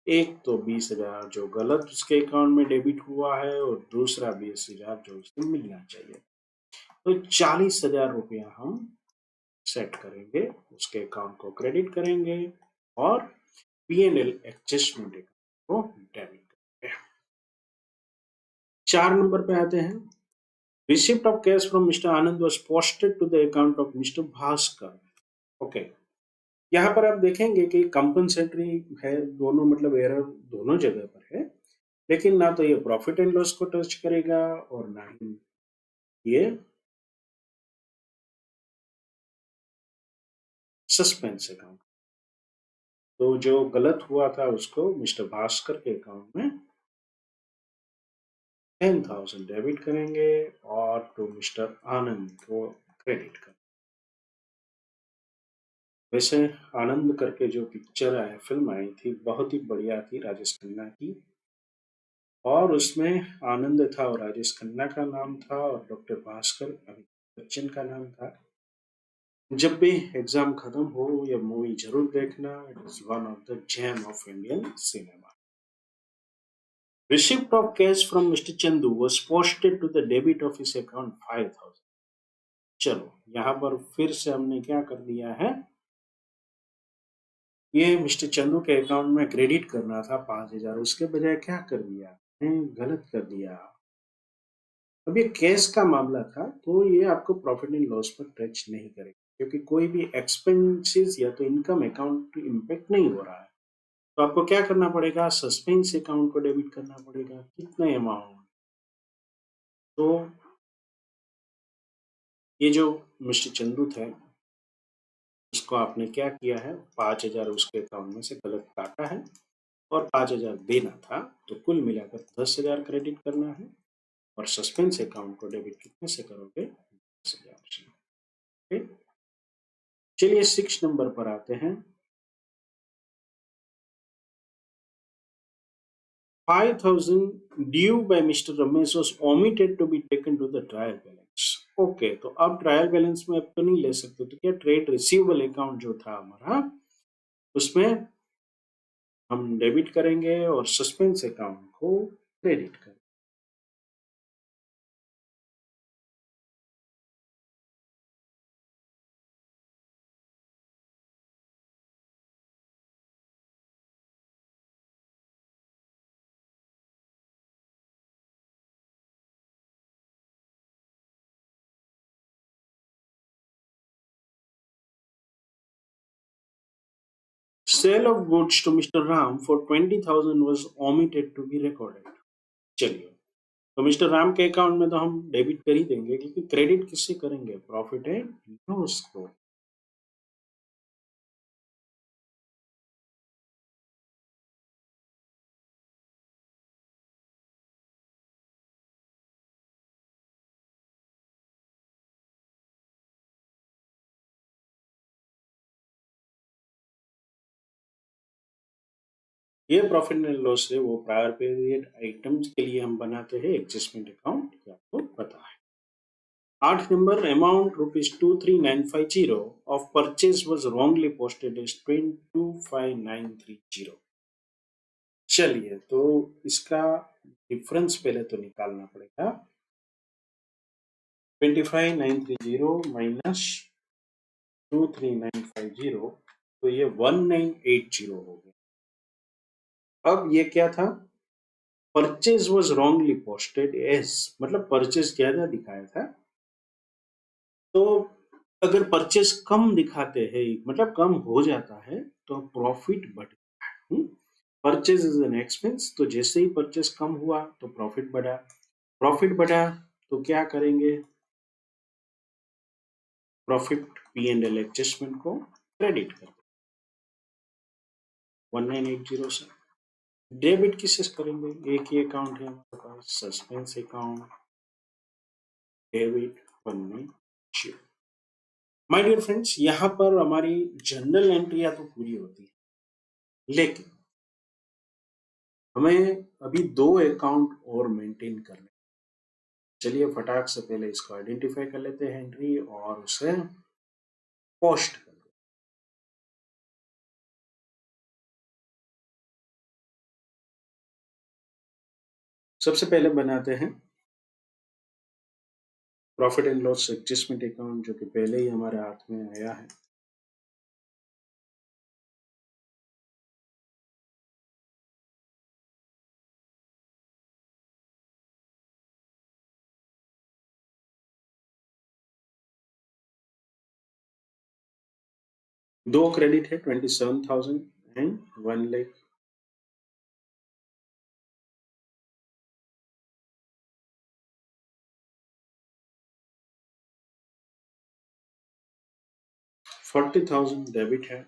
एक तो 20,000 जो गलत उसके अकाउंट में डेबिट हुआ है, और दूसरा 20,000 जो उसको मिलना चाहिए। तो 40,000 रुपया हम सेट करेंगे, उसके अकाउंट को क्रेडिट करेंगे और पी&एल एडजस्टमेंट को डेबिट करेंगे। 4 नंबर पे आते हैं। Receipt of cash from mister Anand was posted to the account of mister Bhaskar. Okay, यहाँ पर आप देखेंगे कि कंपनसेटरी है, दोनों मतलब एरर दोनों जगह पर है, लेकिन ना तो ये प्रॉफिट एंड लॉस को टच करेगा और ना ही ये सस्पेंस अकाउंट। तो जो गलत हुआ था उसको मिस्टर भास्कर के अकाउंट में 10,000 डेबिट करेंगे और टू मिस्टर आनंद को क्रेडिट करेंगे। वैसे आनंद करके जो पिक्चर आई, फिल्म आई थी, बहुत ही बढ़िया थी, राजेश खन्ना की, और उसमें आनंद था और राजेश खन्ना का नाम था और डॉक्टर भास्कर अमिताभ बच्चन का नाम था। जब भी एग्जाम खत्म हो यह मूवी जरूर देखना, it is one of the gem of Indian cinema. Receipt of cash from Mr. Chandu was posted to the debit of his account 5,000। चलो यहाँ पर फिर से हमने क्या कर दिया है, ये मिस्टर चंदू के अकाउंट में क्रेडिट करना था 5,000, उसके बजाय क्या कर दिया, गलत कर दिया। अब ये कैश का मामला था, तो ये आपको प्रॉफिट एंड लॉस पर टच नहीं करेगा, क्योंकि कोई भी एक्सपेंसेस या तो इनकम अकाउंट इम्पेक्ट नहीं हो रहा है। तो आपको क्या करना पड़ेगा, सस्पेंस अकाउंट को डेबिट करना पड़ेगा, कितने अमाउंट, तो ये जो मिस्टर चंदू थे उसको आपने क्या किया है, 5,000 उसके अकाउंट में से गलत काटा है और 5,000 देना था, तो कुल मिलाकर 10,000 क्रेडिट करना है। और सस्पेंस अकाउंट को डेबिट कितने से करोगे, 10,000 से। ओके, चलिए 6 नंबर पर आते हैं। 5,000 due by Mr. Ramesh was omitted to be taken to the trial balance. Okay, तो अब ट्रायल बैलेंस में अब तो नहीं ले सकते, तो क्या ट्रेड रिसीवेबल अकाउंट जो था हमारा, उसमें हम डेबिट करेंगे और सस्पेंस अकाउंट को क्रेडिट करेंगे. Sale of goods to mister Ram for 20,000 was omitted to be recorded. चलिए, तो मिस्टर राम के अकाउंट में तो हम डेबिट कर ही देंगे, क्योंकि क्रेडिट किससे करेंगे, प्रॉफिट एंड लॉस को. ये प्रॉफिट एंड लॉस है, वो प्रायर पीरियड आइटम्स के लिए हम बनाते हैं एडजस्टमेंट अकाउंट, ये आपको पता है. 8 number, amount ₹23,950 of purchase was wrongly posted as 22,5,930. चलिए, तो इसका डिफरेंस पहले तो निकालना पड़ेगा. 25,930 माइनस 23,950, तो ये 1980 हो गया. अब ये क्या था, purchase was wrongly posted as, मतलब परचेज ज्यादा दिखाया था. तो अगर परचेज कम दिखाते हैं, मतलब कम हो जाता है, तो प्रॉफिट बढ़ता है. परचेज इज एन एक्सपेंस, तो जैसे ही परचेज कम हुआ तो प्रॉफिट बढ़ा. प्रॉफिट बढ़ा तो क्या करेंगे, profit P and L adjustment को क्रेडिट कर 1980 से. डेबिट किससे करेंगे, एक ही अकाउंट है हमारे पास, suspense account, debit 1980. My dear friends, यहाँ पर हमारी जनरल एंट्रियां तो पूरी होती है, लेकिन हमें अभी दो अकाउंट और मेंटेन करने. चलिए फटाक से पहले इसको आइडेंटिफाई कर लेते हैं एंट्री, और उसे पोस्ट कर लेते. सबसे पहले बनाते हैं profit and loss adjustment account, जो कि पहले ही हमारे हाथ में आया है. दो क्रेडिट है, 27,000 एंड 1 लाख. 40,000 डेबिट है.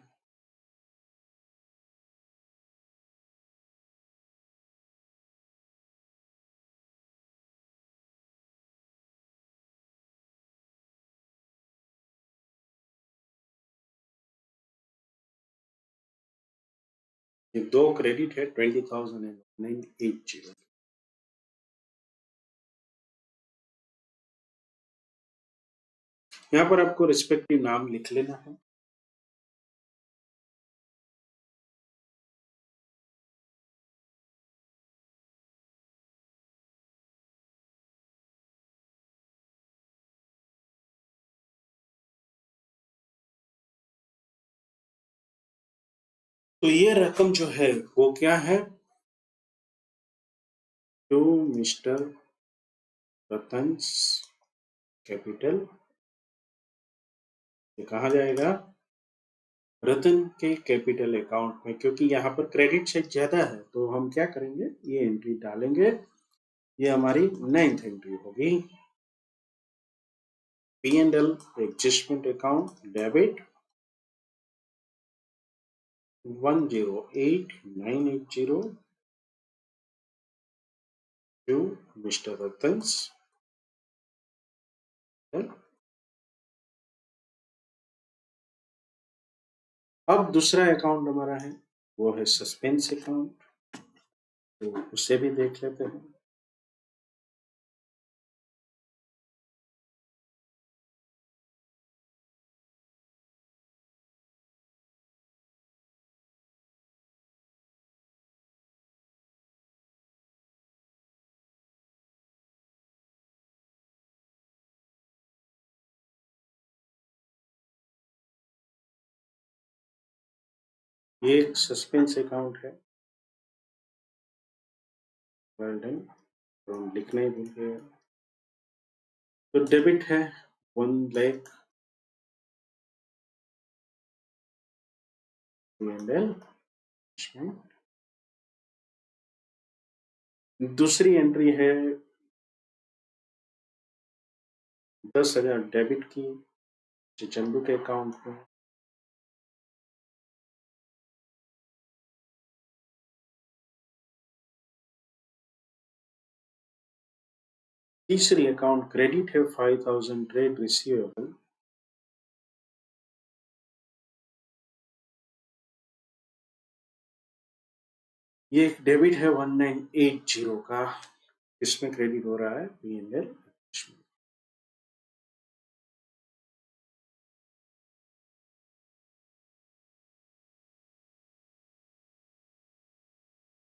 ये दो क्रेडिट है, 20,000 एंड 980. यहाँ पर आपको रिस्पेक्टिव नाम लिख लेना है. तो ये रकम जो है वो क्या है, टू मिस्टर रतन्स कैपिटल. ये कहा जाएगा, रतन के कैपिटल अकाउंट में, क्योंकि यहाँ पर क्रेडिट से ज्यादा है, तो हम क्या करेंगे, ये एंट्री डालेंगे. ये हमारी 9th एंट्री होगी. P and L adjustment account, debit 108,980 to Mr Ratan's. अब दूसरा अकाउंट हमारा है, वो है सस्पेंस अकाउंट. तो उससे भी देख लेते हैं। ये एक सस्पेंस अकाउंट है। Well done. तो लिखना ही भूल गए। तो डेबिट है 1 लाख P&L। दूसरी एंट्री है 10,000 डेबिट की, जो चंदू के अकाउंट में। तीसरी अकाउंट क्रेडिट है 5,000 ट्रेड रिसीवेबल। ये एक डेबिट है 1980 का। इसमें क्रेडिट हो रहा है P&L।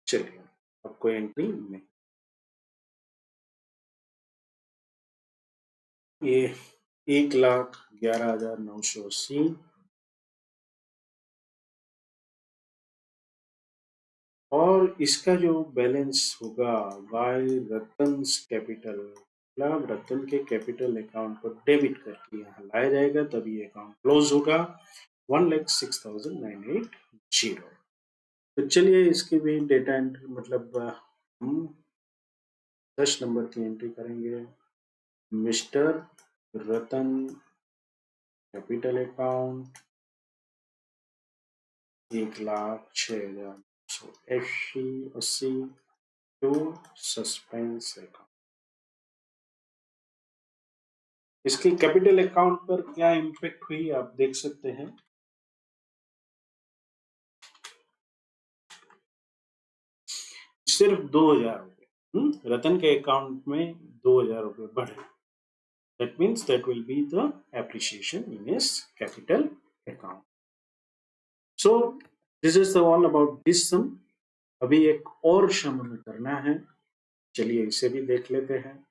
चलिए, अब कोई एंट्री नहीं। ये 1,11,980। और इसका जो बैलेंस होगा बाय रतन्स कैपिटल, मतलब रतन के कैपिटल अकाउंट को डेबिट करके यहाँ लाया जाएगा, तभी ये अकाउंट क्लोज होगा 1,06,980। तो चलिए इसकी भी डेटा एंट्री, मतलब हम 10 नंबर की एंट्री करेंगे। Mister Ratan capital account 1,06,980 to suspense account. इसकी कैपिटल अकाउंट पर क्या इम्पैक्ट हुई आप देख सकते हैं। सिर्फ 2,000 रुपए रतन के अकाउंट में 2,000 रुपए बढ़े। That means that will be the appreciation in his capital account. So this is all about this sum. अभी एक और सम हमें करना है, चलिए इसे भी देख लेते हैं।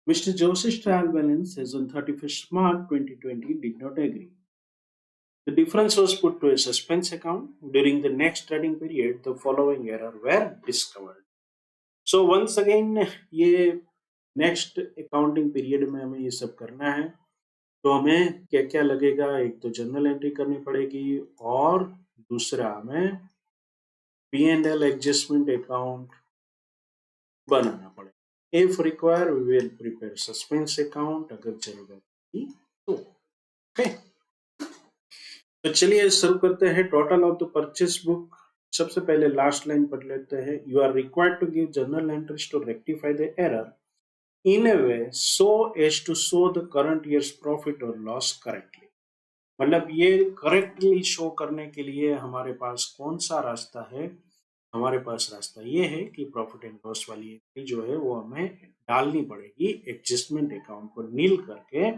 Mr. Joseph's trial balance as on 31st March 2020 did not agree. The difference was put to a suspense account. During the next trading period, the following error were discovered. So once again, ये next accounting period में हमें ये सब करना है। तो हमें क्या क्या लगेगा, एक तो जर्नल एंट्री करनी पड़ेगी और दूसरा हमें P&L एडजस्टमेंट अकाउंट बनाना पड़ेगा। If require we will prepare suspense account, अगर जरूरत तो ओके। तो चलिए शुरू करते हैं। Total of the purchase book. सबसे पहले लास्ट लाइन पढ़ लेते हैं। You are required to give journal entries to rectify the error in a way so as to show the current year's profit or loss correctly। मतलब ये correctly show करने के लिए हमारे पास कौन सा रास्ता है। हमारे पास रास्ता ये है कि प्रॉफिट एंड लॉस वाली एंट्री जो है वो हमें डालनी पड़ेगी। एडजस्टमेंट अकाउंट को नील करके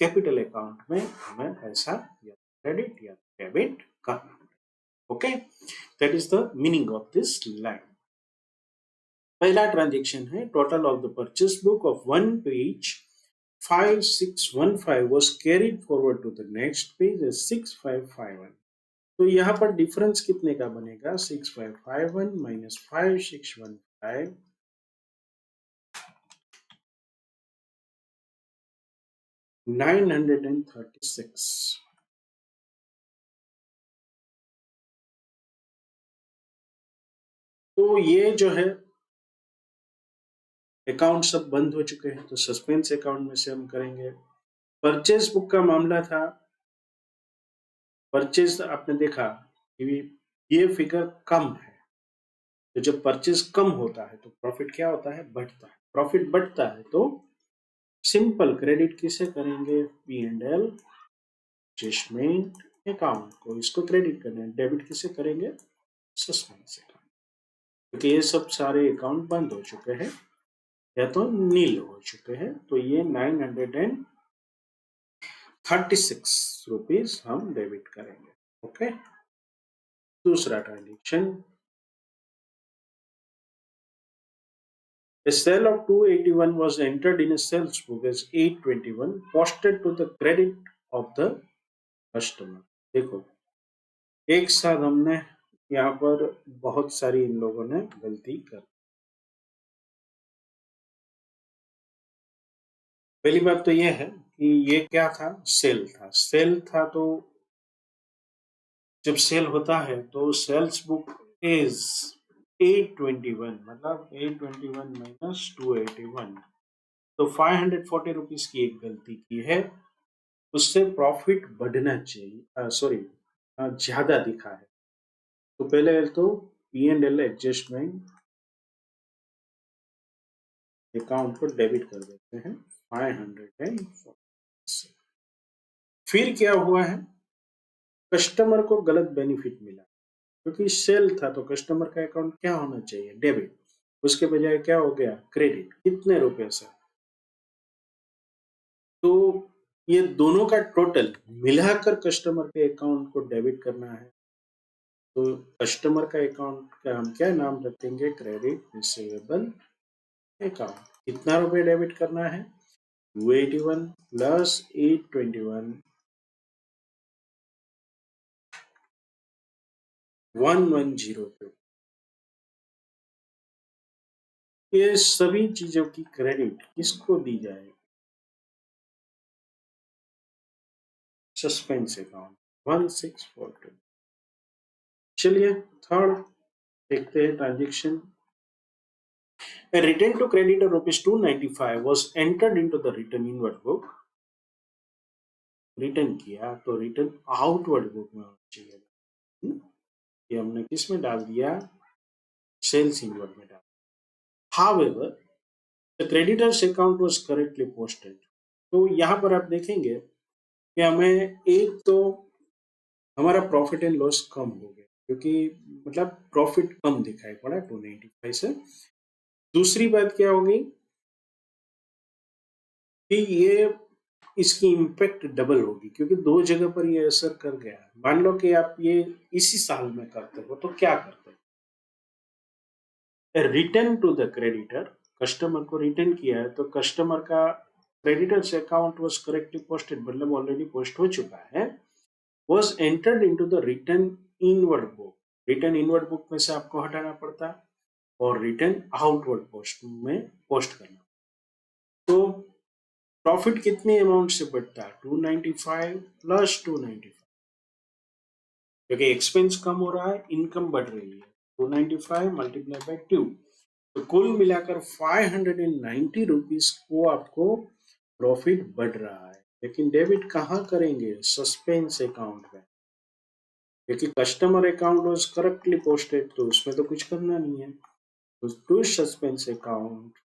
कैपिटल अकाउंट में हमें पैसा या क्रेडिट या डेबिट करना पड़ेगा। Okay, that is the meaning of this line. पहला ट्रांजेक्शन है total of the purchase book of one page 5615 was carried forward to the next page as 6551। तो यहाँ पर डिफरेंस कितने का बनेगा, 6551 माइनस 5615 936। तो ये जो है अकाउंट सब बंद हो चुके हैं, तो सस्पेंस अकाउंट में से हम करेंगे। परचेज बुक का मामला था। परचेज आपने देखा कि ये फिगर कम है, तो जब परचेज कम होता है तो प्रॉफिट क्या होता है, बढ़ता है। प्रॉफिट बढ़ता है तो सिंपल क्रेडिट किसे करेंगे? P&L एडजस्टमेंट अकाउंट को, इसको क्रेडिट करना है। डेबिट किसे करेंगे? सस्पेंस अकाउंट, क्योंकि ये सब सारे अकाउंट बंद हो चुके हैं या तो नील हो चुके हैं। तो ये 936 रुपीज हम डेबिट करेंगे। ओके, दूसरा transaction, a sale of 281 was entered in a sales book as 821 posted to the credit of the customer। देखो, एक साथ हमने यहाँ पर बहुत सारी इन लोगों ने गलती कर। पहली बात तो ये है कि ये क्या था? सेल था। सेल था तो जब सेल होता है तो सेल्स बुक इज 821, मतलब 821 माइनस 281, तो 540 रुपीज की एक गलती की है, उससे प्रॉफिट बढ़ना चाहिए, सॉरी ज्यादा दिखा है। तो पहले तो P&L एडजस्टमेंट अकाउंट को डेबिट कर देते हैं 540 से। फिर क्या हुआ है? कस्टमर को गलत बेनिफिट मिला, क्योंकि सेल था तो कस्टमर का अकाउंट क्या होना चाहिए? डेबिट। उसके बजाय क्या हो गया? क्रेडिट। कितने रुपए से? तो ये दोनों का टोटल मिलाकर कस्टमर के अकाउंट को डेबिट करना है। तो कस्टमर का अकाउंट का हम क्या नाम रखेंगे? Credit receivable account. कितना रुपए डेबिट करना है? 281 प्लस 821, 1102। ये सभी चीजों की क्रेडिट किसको दी जाए? Suspense account 1642। चलिए थर्ड देखते हैं transaction. A return to creditor rupees 295 was entered into the return inward book। Return किया तो रिटर्न आउटवर्ड बुक में होना चाहिए। ये हमने किस में डाल दिया? सेल्स इनवर्ड में डाल। However, the creditor's account was correctly posted। तो यहाँ पर आप देखेंगे कि हमें एक तो हमारा प्रॉफिट एंड लॉस कम हो गया, क्योंकि मतलब प्रॉफिट कम दिखाई पड़ा 295 से। दूसरी बात क्या होगी कि ये इसकी इम्पैक्ट डबल होगी, क्योंकि दो जगह पर ये असर कर गया। मान लो कि आप ये इसी साल में करते हो तो क्या करते? Return to the creditor, customer को रिटर्न किया है तो कस्टमर का creditors account was correctly posted, मतलब ऑलरेडी पोस्ट हो चुका है, was entered into the return inward book. Return inward book में से आपको हटाना पड़ता और रिटर्न आउटवर्ड पोस्ट में पोस्ट करना। तो प्रॉफिट कितनी अमाउंट से बढ़ता है? 295 प्लस 295, क्योंकि एक्सपेंस कम हो रहा है, इनकम बढ़ रही है। 295 मल्टीप्लाई बाय 2, तो कुल मिलाकर 590 रुपीज को आपको प्रॉफिट बढ़ रहा है। लेकिन डेबिट कहाँ करेंगे? सस्पेंस अकाउंट में, क्योंकि customer account was correctly posted, तो उसमें तो कुछ करना नहीं है। तो to suspense account.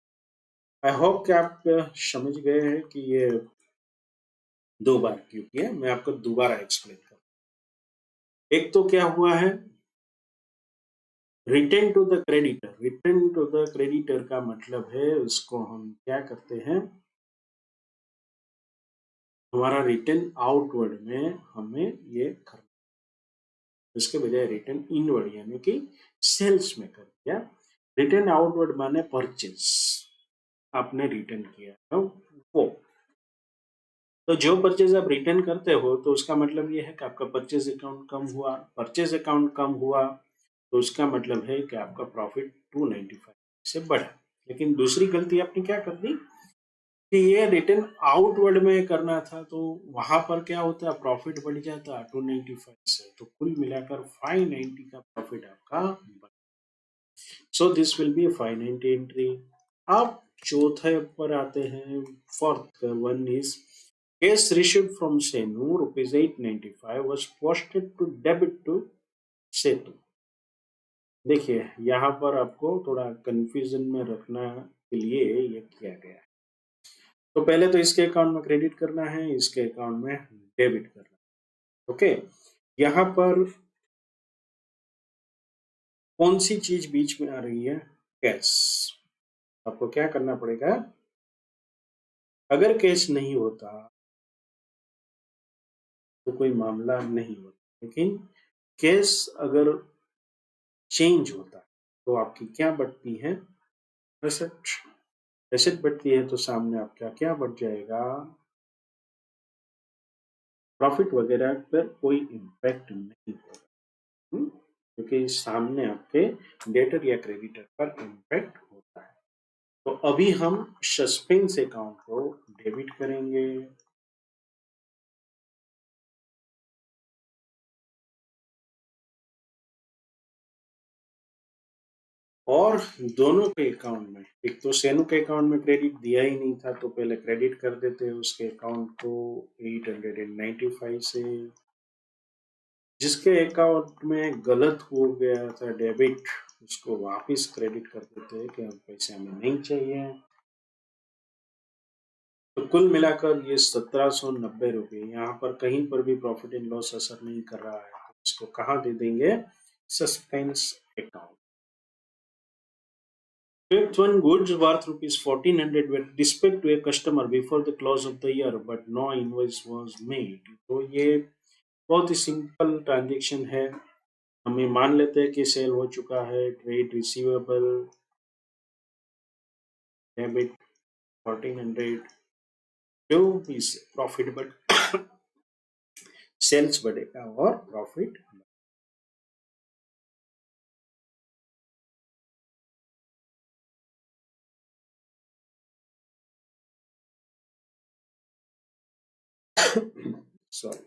I hope कि आप समझ गए हैं कि ये दो बार क्यों किया। मैं आपको दोबारा एक्सप्लेन कर। एक तो क्या हुआ है? Return to the creditor. Return to the creditor का मतलब है उसको हम क्या करते हैं? हमारा रिटर्न आउटवर्ड में हमें ये करना, इसके बजाय रिटर्न इनवर्ड यानी कि सेल्स में कर दिया। रिटर्न आउटवर्ड माने परचेज, आपने रिटर्न किया है वो। तो जो परचेज आप रिटर्न करते हो तो उसका मतलब ये है कि आपका परचेज अकाउंट कम हुआ। परचेज अकाउंट कम हुआ तो उसका मतलब है कि आपका प्रॉफिट 295 से बढ़ा। लेकिन दूसरी गलती आपने क्या कर दी कि ये रिटर्न आउटवर्ड में करना था, तो वहां पर क्या होता है? प्रॉफिट बढ़ जाता 295 से, तो कुल मिलाकर 590 का प्रॉफिट आपका बढ़ा। So this will be 590 entry. अब चौथे पर आते हैं। Fourth one is cash received from Senu rupees 895 was posted to debit to Setu। देखिए यहाँ पर आपको थोड़ा कंफ्यूजन में रखना के लिए ये किया गया है। तो पहले तो इसके अकाउंट में क्रेडिट करना है, इसके अकाउंट में डेबिट करना है। ओके, यहाँ पर कौन सी चीज बीच में आ रही है? कैश। आपको क्या करना पड़ेगा? अगर कैश नहीं होता तो कोई मामला नहीं होता, लेकिन कैश अगर चेंज होता है तो आपकी क्या बढ़ती है? एसेट। एसेट बढ़ती है तो सामने आपका क्या बढ़ जाएगा? प्रॉफिट वगैरह पर कोई इम्पैक्ट नहीं होगा, क्योंकि सामने आपके डेटर या क्रेडिटर पर इम्पैक्ट होता है। तो अभी हम सस्पेंस अकाउंट को डेबिट करेंगे। और दोनों के अकाउंट में, एक तो सेनु के अकाउंट में क्रेडिट दिया ही नहीं था तो पहले क्रेडिट कर देते हैं उसके अकाउंट को 895 से। जिसके अकाउंट में गलत हो गया था डेबिट, उसको वापस क्रेडिट कर देते हैं कि हम पैसे हमें नहीं चाहिए। तो कुल मिलाकर ये 1790 रुपये, यहाँ पर कहीं पर भी प्रॉफिट एंड लॉस असर नहीं कर रहा है, तो इसको कहाँ दे देंगे? Suspense account. Fifth one, goods worth rupees 1400 were dispatched to a customer before the close of the year, but no invoice was made. तो ये बहुत ही सिंपल ट्रांजेक्शन है। हमें मान लेते हैं कि सेल हो चुका है, ट्रेड रिसीवेबल डेबिट 1400, जो भी प्रॉफिट बढ़ सेल्स बढ़ेगा और profit. Sorry,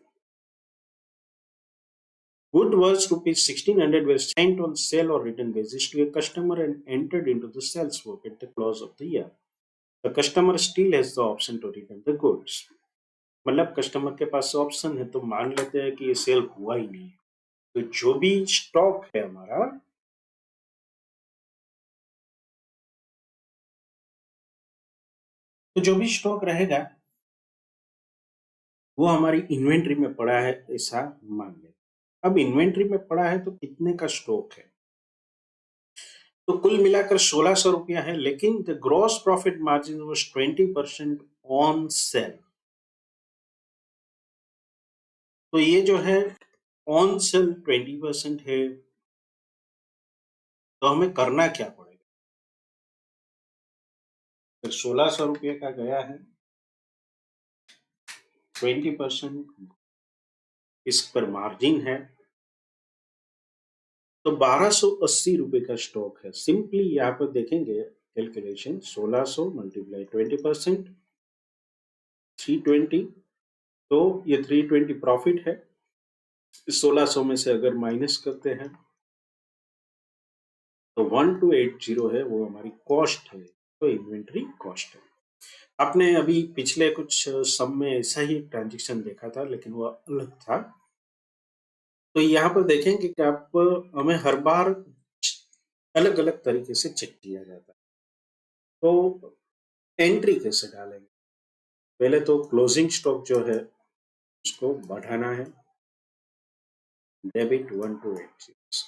good worth rupees 1600 were sent on sale or return basis to a customer and entered into the sales book at the close of the year. The customer still has the option to return the goods. मतलब customer के पास option है, तो मान लेते हैं कि ये cell हुआ ही नहीं, तो जो भी स्टॉक है हमारा, तो जो भी स्टॉक रहेगा वो हमारी इन्वेंट्री में पड़ा है, ऐसा मान लें। अब इन्वेंट्री में पड़ा है तो कितने का स्टॉक है? तो कुल मिलाकर 1600 रुपया है, लेकिन the gross profit margin was 20% on sale. तो ये जो है ऑन सेल 20% है, तो हमें करना क्या पड़ेगा? तो 1600 रुपये का गया है, 20% इस पर मार्जिन है, तो 1280 रुपये का स्टॉक है। सिंपली यहाँ पर देखेंगे कैलकुलेशन, 1600 मल्टीप्लाई 20%, 320। तो ये 320 प्रॉफिट है, 1600 में से अगर माइनस करते हैं तो 1280 है, वो हमारी कॉस्ट है, तो इन्वेंट्री कॉस्ट है। आपने अभी पिछले कुछ सम में ऐसा ही ट्रांजेक्शन देखा था, लेकिन वो अलग था। तो यहाँ पर देखेंगे कि आप हमें हर बार अलग अलग तरीके से चेक किया जाता है। तो एंट्री कैसे डालेंगे? पहले तो क्लोजिंग स्टॉक जो है उसको बढ़ाना है, डेबिट 1280।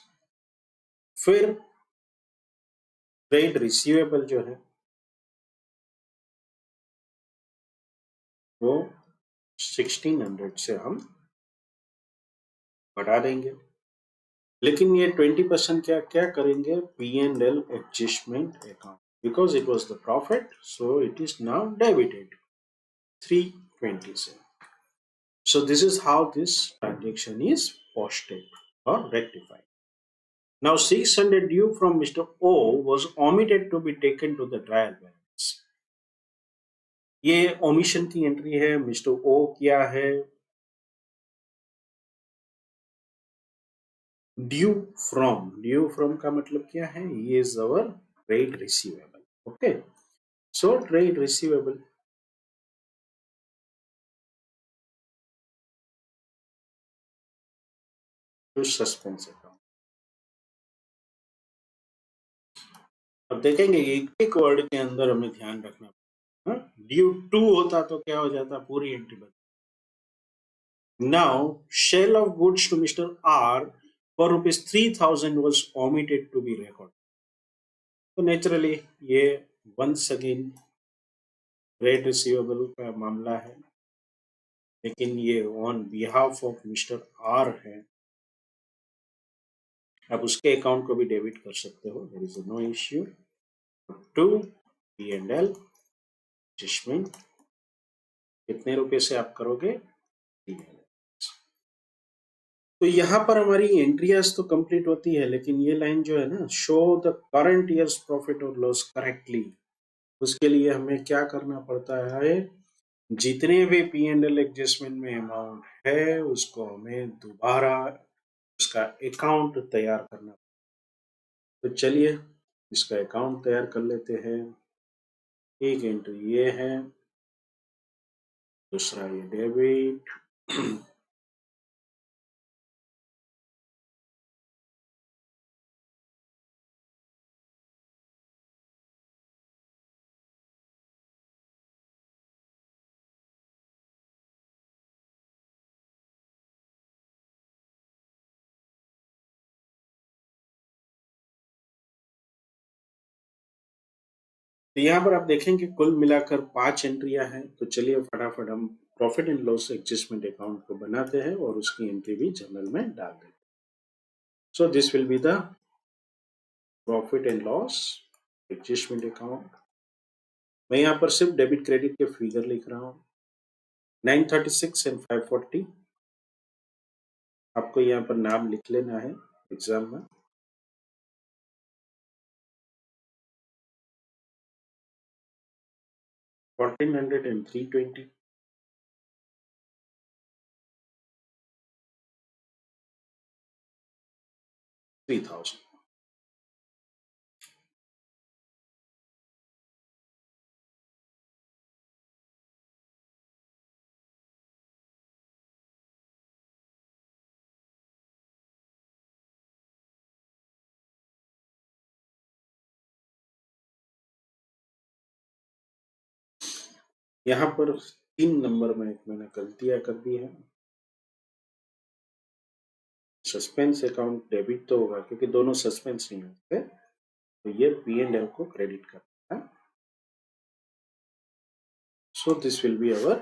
फिर ट्रेड रिसीवेबल जो है वो 1600 से हम बढ़ा देंगे, लेकिन ये 20% क्या क्या करेंगे? P&L adjustment account, because it was the profit so it is now debited 320 से। So this is how this transaction is posted or rectified. Now 600 due from Mr. O was omitted to be taken to the trial balance. ये omission की entry है, mister O क्या है? Due from का मतलब क्या है? ये is our trade receivable. Okay, so trade receivable to suspense account. अब देखेंगे एक एक वर्ड के अंदर हमें ध्यान रखना ड्यू टू होता तो क्या हो जाता, पूरी एंट्री बन। Now, sale of goods to Mr. R for rupees 3,000 was omitted to be recorded. तो नेचुरली ये वंस अगेन ट्रेड रिसीवेबल का मामला है, लेकिन ये on behalf of mister R है। आप उसके अकाउंट को भी डेबिट कर सकते हो, there is no issue. To P&L adjustment कितने रुपए से आप करोगे, 3,000। तो यहाँ पर हमारी एंट्रियाज तो कंप्लीट होती है, लेकिन ये लाइन जो है ना, show the current year's profit और लॉस करेक्टली, उसके लिए हमें क्या करना पड़ता है, जितने भी P&L एडजस्टमेंट में अमाउंट है उसको हमें दोबारा उसका अकाउंट तैयार करना। तो चलिए इसका अकाउंट तैयार कर लेते हैं। एक एंट्री ये है, दूसरा ये डेबिट, तो यहाँ पर आप देखेंगे कुल मिलाकर 5 एंट्रियां हैं। तो चलिए फटाफट हम profit and loss adjustment account को बनाते हैं और उसकी एंट्री भी जर्नल में डाल देते हैं। So this will be the profit and loss adjustment account. मैं यहाँ पर सिर्फ डेबिट क्रेडिट के फिगर लिख रहा हूँ, 936 एंड 540। आपको यहाँ पर नाम लिख लेना है एग्जाम में। $1,400 and $320, $3,000। यहाँ पर 3 नंबर में एक मैंने गलतियां कर दी है। सस्पेंस अकाउंट डेबिट तो होगा क्योंकि दोनों सस्पेंस नहीं होते, तो ये P&L को क्रेडिट करता है। So this will be our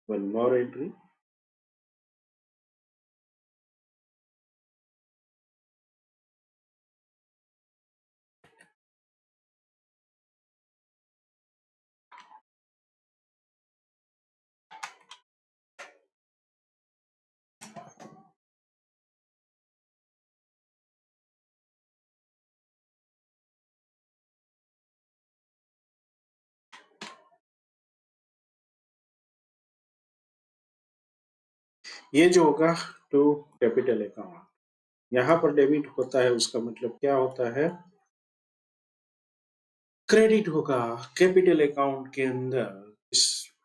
one more entry. ये जो होगा टू कैपिटल अकाउंट, यहाँ पर डेबिट होता है, उसका मतलब क्या होता है, क्रेडिट होगा कैपिटल अकाउंट के अंदर।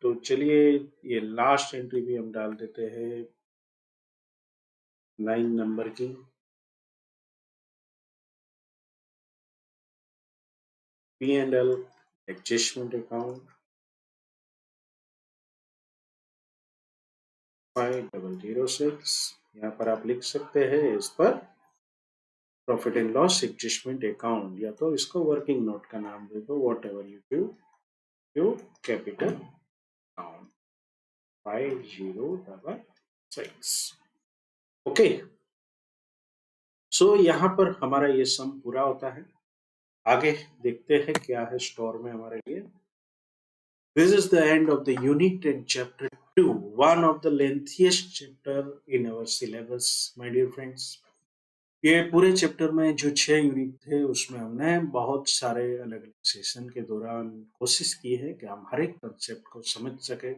तो चलिए ये लास्ट एंट्री भी हम डाल देते हैं 9 नंबर की। P&L adjustment account 5006। यहाँ पर आप लिख सकते हैं इस पर profit and loss adjustment account, या तो इसको वर्किंग नोट का नाम दे दो, whatever you do, to capital account 5066। Okay, सो यहाँ पर हमारा ये सम पूरा होता है। आगे देखते हैं क्या है स्टोर में हमारे लिए। This is the end of the unit and chapter 2, one of the lengthiest chapter in our syllabus, my dear friends. ये पूरे चैप्टर में जो 6 यूनिट थे उसमें हमने बहुत सारे अलग अलग सेशन के दौरान कोशिश की है कि हम हर एक कंसेप्ट को समझ सके।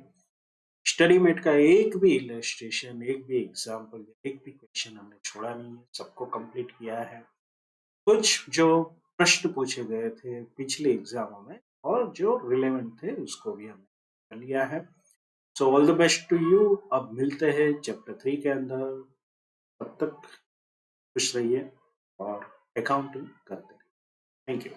स्टडी मेट का एक भी इलस्ट्रेशन, एक भी एग्जाम्पल, एक भी क्वेश्चन हमने छोड़ा नहीं है, सबको कंप्लीट किया है। कुछ जो प्रश्न पूछे गए थे पिछले एग्जामों में और जो रिलेवेंट थे उसको भी हमने कर लिया है। So all the best to you. अब मिलते हैं चैप्टर 3 के अंदर, तब तक खुश रहिए और अकाउंटिंग करते रहिए। Thank you.